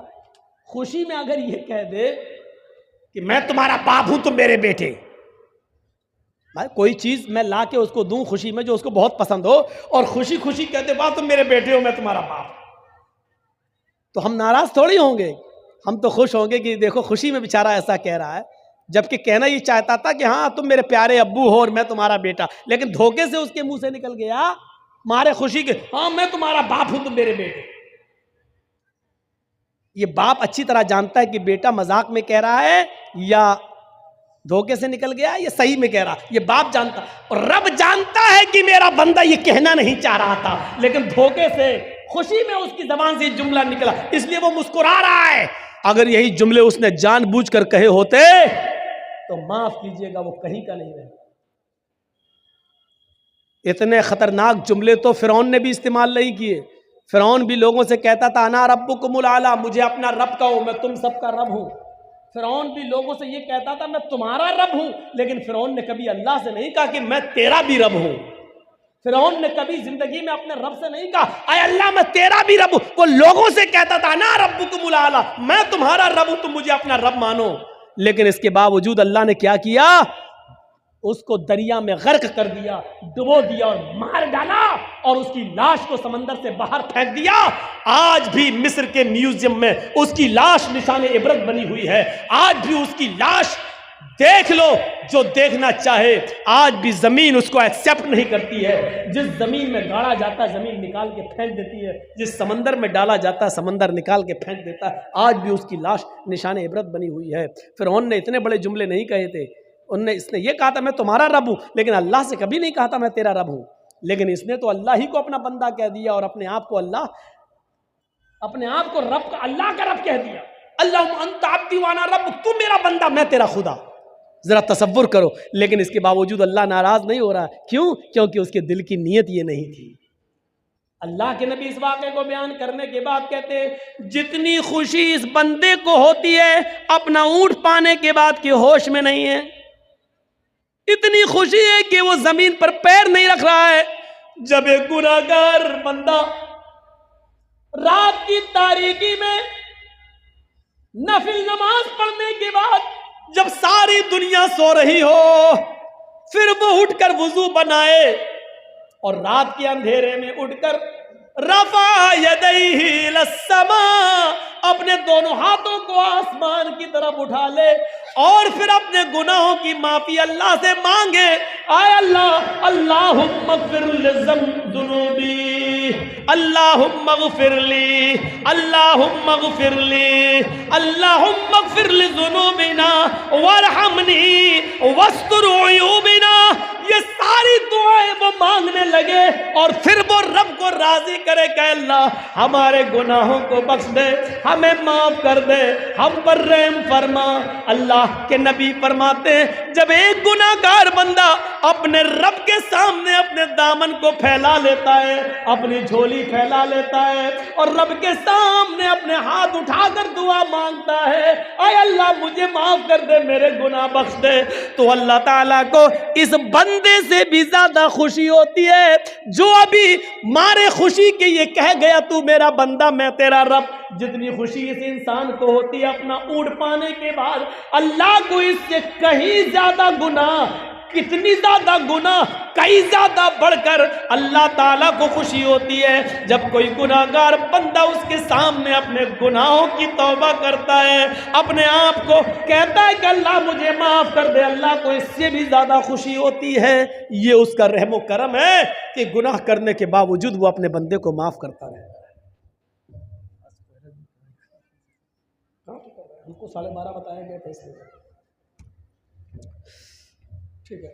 A: خوشی میں اگر یہ کہہ دے کہ میں تمہارا باپ ہوں تم میرے بیٹے، بھائی کوئی چیز میں لا کے اس کو دوں خوشی میں جو اس کو بہت پسند ہو، اور خوشی خوشی کہتے واہ تم میرے بیٹے ہو میں تمہارا باپ، تو ہم ناراض تھوڑی ہوں گے. ہم تو خوش ہوں گے کہ دیکھو خوشی میں بیچارہ ایسا کہہ رہا ہے، جبکہ کہنا یہ چاہتا تھا کہ ہاں تم میرے پیارے ابو ہو اور میں تمہارا بیٹا، لیکن دھوکے سے اس کے منہ سے نکل گیا مارے خوشی کے ہاں میں تمہارا باپ ہوں تم میرے بیٹے. یہ باپ اچھی طرح جانتا ہے کہ بیٹا مذاق میں کہہ رہا ہے یا دھوکے سے نکل گیا یا صحیح میں کہہ رہا. یہ باپ جانتا، اور رب جانتا ہے کہ میرا بندہ یہ کہنا نہیں چاہ رہا تھا، لیکن دھوکے سے خوشی میں اس کی زبان سے یہ جملہ نکلا، اس لیے وہ مسکرا رہا ہے. اگر یہی جملے اس نے جان بوجھ کر کہے ہوتے تو معاف کیجئے گا وہ کہیں کا نہیں رہے. اتنے خطرناک جملے تو فرعون نے بھی استعمال نہیں کیے. فرعون بھی لوگوں سے کہتا تھا انا ربکم الاعلی، مجھے اپنا رب کہو میں تم سب کا رب ہوں. فرعون بھی لوگوں سے یہ کہتا تھا میں تمہارا رب ہوں، لیکن فرعون نے کبھی اللہ سے نہیں کہا کہ میں تیرا بھی رب ہوں. فرعون نے کبھی زندگی میں اپنے رب سے نہیں کہا اے اللہ میں تیرا بھی رب ہوں. وہ لوگوں سے کہتا تھا انا ربکم الاعلی، میں تمہارا رب ہوں تم مجھے اپنا رب مانو. لیکن اس کے باوجود اللہ نے کیا کیا؟ اس کو دریا میں غرق کر دیا، ڈبو دیا اور مار ڈالا، اور اس کی لاش کو سمندر سے باہر پھینک دیا. آج بھی مصر کے میوزیم میں اس کی لاش نشان عبرت بنی ہوئی ہے. آج بھی اس کی لاش دیکھ لو جو دیکھنا چاہے. آج بھی زمین اس کو ایکسیپٹ نہیں کرتی ہے. جس زمین میں گاڑا جاتا ہے زمین نکال کے پھینک دیتی ہے، جس سمندر میں ڈالا جاتا ہے سمندر نکال کے پھینک دیتا ہے. آج بھی اس کی لاش نشان عبرت بنی ہوئی ہے. فرعون نے اتنے بڑے جملے نہیں کہے تھے. اس نے یہ کہا تھا میں تمہارا رب ہوں، لیکن اللہ سے کبھی نہیں کہا تھا میں تیرا رب ہوں. لیکن اس نے تو اللہ ہی کو اپنا بندہ کہہ دیا، اور اپنے آپ کو رب کا اللہ کا رب کہہ دیا. اللہم انت عبدی وانا ربک، تو میرا بندہ میں تیرا خدا. ذرا تصور کرو. لیکن اس کے باوجود اللہ ناراض نہیں ہو رہا. کیوں؟ کیونکہ اس کے دل کی نیت یہ نہیں تھی. اللہ کے نبی اس واقعے کو بیان کرنے کے بعد کہتے ہیں جتنی خوشی اس بندے کو ہوتی ہے اپنا اونٹ پانے کے بعد کی ہوش میں نہیں ہے. اتنی خوشی ہے کہ وہ زمین پر پیر نہیں رکھ رہا ہے. جب ایک گناہگار بندہ رات کی تاریکی میں نفل نماز پڑھنے کے بعد جب ساری دنیا سو رہی ہو پھر وہ اٹھ کر وضو بنائے اور رات کے اندھیرے میں اٹھ کر رفع یدیہ الی السماء، اپنے دونوں ہاتھوں کو آسمان کی طرف اٹھا لے اور پھر اپنے گناہوں کی معافی اللہ سے مانگے. اے اللہ اللہم اغفر لذنوبی، اللہم اغفر لی، اللہم اغفر لی، اللہم اغفر لذنوبنا وارحمنی واستر عیوبنا. یہ ساری دعائیں وہ مانگنے لگے اور پھر وہ رب کو راضی کرے کہ اللہ ہمارے گناہوں کو بخش دے، ہمیں معاف کر دے، ہم پر رحم فرما. اللہ کے نبی فرماتے ہیں جب ایک گناہگار بندہ اپنے رب کے سامنے اپنے دامن کو پھیلا لیتا ہے، اپنی جھولی پھیلا لیتا ہے اور رب کے سامنے اپنے ہاتھ اٹھا کر دعا مانگتا ہے اے اللہ مجھے معاف کر دے، میرے گناہ بخش دے، تو اللہ تعالیٰ کو اس بندے سے بھی زیادہ خوشی ہوتی ہے جو ابھی مارے خوشی کے یہ کہہ گیا تو میرا بندہ میں تیرا رب. جتنی خوشی اس انسان کو ہوتی ہے اپنا اونٹ پانے کے بعد، اللہ کو اس سے کہیں زیادہ گناہ، کتنی زیادہ گناہ، کئی زیادہ بڑھ کر اللہ تعالیٰ کو خوشی ہوتی ہے جب کوئی گناہگار بندہ اس کے سامنے اپنے گناہوں کی توبہ کرتا ہے، اپنے آپ کو کہتا ہے کہ اللہ مجھے معاف کر دے. اللہ کو اس سے بھی زیادہ خوشی ہوتی ہے. یہ اس کا رحم و کرم ہے کہ گناہ کرنے کے باوجود وہ اپنے بندے کو معاف کرتا رہے. ہم کو 12:30 بتایا گیا تھا اس لیے. ٹھیک ہے.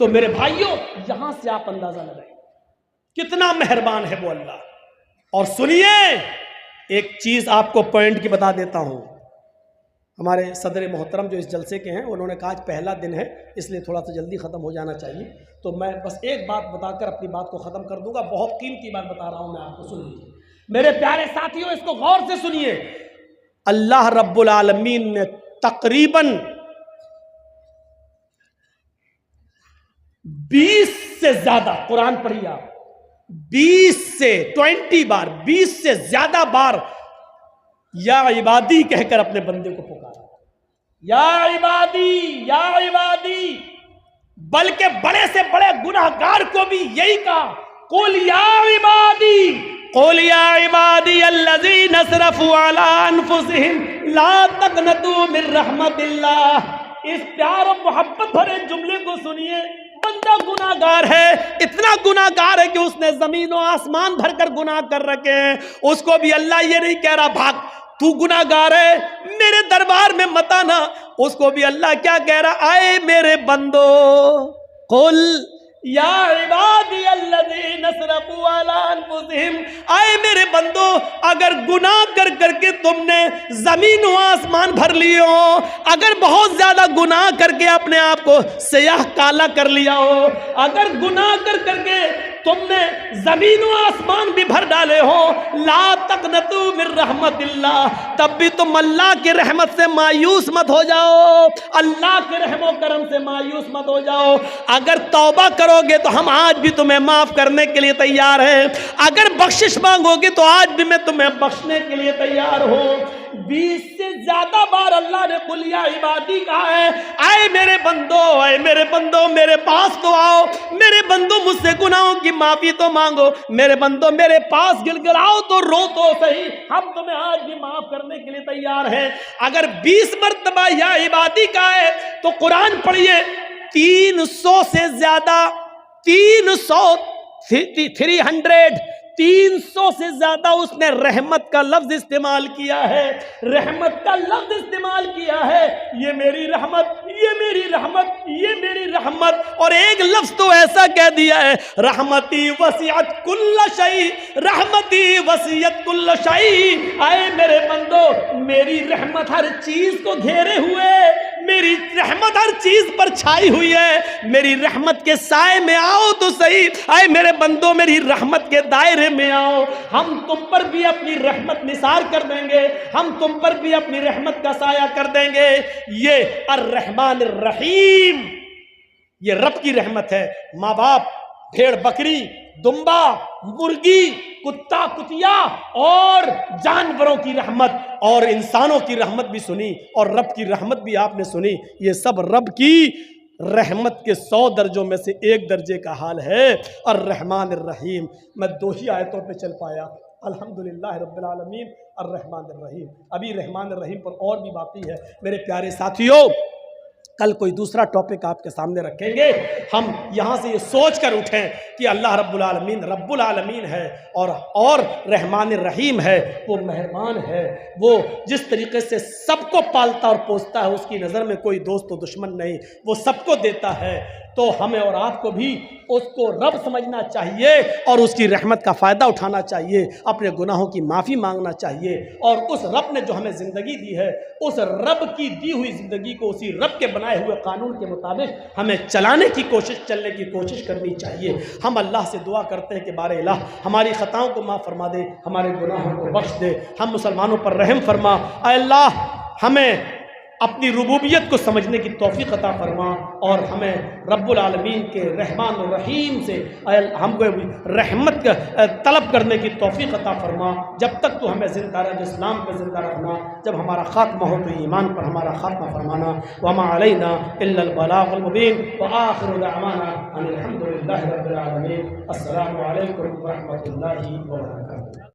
A: تو میرے بھائیوں یہاں سے آپ اندازہ لگائیں کتنا مہربان ہے وہ اللہ. اور سنیے ایک چیز آپ کو پوائنٹ کی بتا دیتا ہوں. ہمارے صدر محترم جو اس جلسے کے ہیں انہوں نے کہا آج پہلا دن ہے اس لیے تھوڑا سا جلدی ختم ہو جانا چاہیے. تو میں بس ایک بات بتا کر اپنی بات کو ختم کر دوں گا. بہت قیمتی بات بتا رہا ہوں میں آپ کو, سن لیجیے میرے پیارے ساتھیوں, اس کو غور سے سنیے. اللہ رب العالمین نے تقریباً 20 سے زیادہ, قرآن پڑھیے آپ, 20 سے 20 بار, 20 سے زیادہ بار یا عبادی کہہ کر اپنے بندے کو پکارا. یا عبادی یا عبادی. بلکہ بڑے سے بڑے گناہگار کو بھی یہی کہا, قل یا عبادی قل یا عبادی الذین اسرفوا علی انفسہم لا تقنطوا من رحمت اللہ. اس پیار و محبت بھرے جملے کو سنیے. بندہ گناہگار ہے, اتنا گناہگار ہے کہ اس نے زمین و آسمان بھر کر گناہ کر رکھے ہیں. اس کو بھی اللہ یہ نہیں کہہ رہا بھاگ, تو گناہگار ہے میرے دربار میں مت آنا. اس کو بھی اللہ کیا کہہ رہا, آئے میرے بندو, قل یا عبادی الذین اسرفوا علی انفسہم, آئے میرے بندو اگر گناہ کر کر کے تم نے زمین و آسمان بھر لیے ہو, اگر بہت زیادہ گناہ کر کے اپنے آپ کو سیاہ کالا کر لیا ہو, اگر گناہ کر کر کے تم نے زمین و آسمان بھی بھر ڈالے ہو, لا تقنطوا من رحمت اللہ, تب بھی تم اللہ کی رحمت سے مایوس مت ہو جاؤ, اللہ کے رحم و کرم سے مایوس مت ہو جاؤ. اگر توبہ کرو گے تو ہم آج بھی تمہیں معاف کرنے کے لیے تیار ہیں, اگر بخشش مانگو گے تو آج بھی میں تمہیں بخشنے کے لیے تیار ہوں. 20 سے زیادہ بار اللہ نے قل یا عبادی کہا ہے, آئے میرے بندو, آئے میرے بندو میرے پاس تو آؤ, میرے بندو مجھ سے گناہوں کی معافی تو مانگو, میرے بندو میرے پاس گل گلاؤ تو رو تو صحیح, ہم تمہیں آج بھی معاف کرنے کے لیے تیار ہیں. اگر 20 مرتبہ یا عبادی کہا ہے تو قرآن پڑھیے 300 سے زیادہ, 300 سے زیادہ اس نے رحمت کا لفظ استعمال کیا ہے, رحمت کا لفظ استعمال کیا ہے. یہ میری رحمت, یہ میری رحمت, یہ میری رحمت. اور ایک لفظ تو ایسا کہہ دیا ہے, رحمتی وسعت کل شیء, رحمتی وسعت کل شیء. آئے میرے بندو میری رحمت ہر چیز کو گھیرے ہوئے, میری رحمت ہر چیز پر چھائی ہوئی ہے, میری رحمت کے سائے میں آؤ تو صحیح. آئے میرے بندو میری رحمت کے دائرے میں آؤ, ہم تم پر بھی اپنی رحمت نثار کر دیں گے, ہم تم پر بھی اپنی رحمت کا سایہ کر دیں گے. یہ الرحمن الرحیم, یہ رب کی رحمت ہے. ماں باپ, بھیڑ بکری, دمبا, مرغی, کتا کتیا اور جانوروں کی رحمت اور انسانوں کی رحمت بھی سنی, اور رب کی رحمت بھی آپ نے سنی. یہ سب رب کی رحمت کے 100 درجوں میں سے ایک درجے کا حال ہے. الرحمن الرحیم. میں 2 ہی آیتوں پہ چل پایا, الحمدللہ رب العالمین الرحمن الرحیم. ابھی رحمان الرحیم پر اور بھی باقی ہے. میرے پیارے ساتھیوں, کل کوئی دوسرا ٹاپک آپ کے سامنے رکھیں گے. ہم یہاں سے یہ سوچ کر اٹھیں کہ اللہ رب العالمین ہے اور رحمان الرحیم ہے. وہ مہربان ہے, وہ جس طریقے سے سب کو پالتا اور پوستا ہے, اس کی نظر میں کوئی دوست و دشمن نہیں, وہ سب کو دیتا ہے. تو ہمیں اور آپ کو بھی اس کو رب سمجھنا چاہیے اور اس کی رحمت کا فائدہ اٹھانا چاہیے, اپنے گناہوں کی معافی مانگنا چاہیے, اور اس رب نے جو ہمیں زندگی دی ہے اس رب کی دی ہوئی زندگی کو اسی رب کے بنائے ہوئے قانون کے مطابق ہمیں چلانے کی کوشش, چلنے کی کوشش کرنی چاہیے. ہم اللہ سے دعا کرتے ہیں کہ بار الہ ہماری خطاؤں کو معاف فرما دے, ہمارے گناہوں کو بخش دے, ہم مسلمانوں پر رحم فرما. اے اللہ ہمیں اپنی ربوبیت کو سمجھنے کی توفیق عطا فرما, اور ہمیں رب العالمین کے رحمان الرحیم سے ہم کو رحمت طلب کرنے کی توفیق عطا فرما. جب تک تو ہمیں زندہ رکھ, اسلام پر زندہ رکھنا, جب ہمارا خاتمہ ہو تو ایمان پر ہمارا خاتمہ فرمانا. وما علینا الا البلاغ المبین, وآخر دعوانا ان الحمد للہ رب العالمین. السلام علیکم ورحمۃ اللہ وبرکاتہ.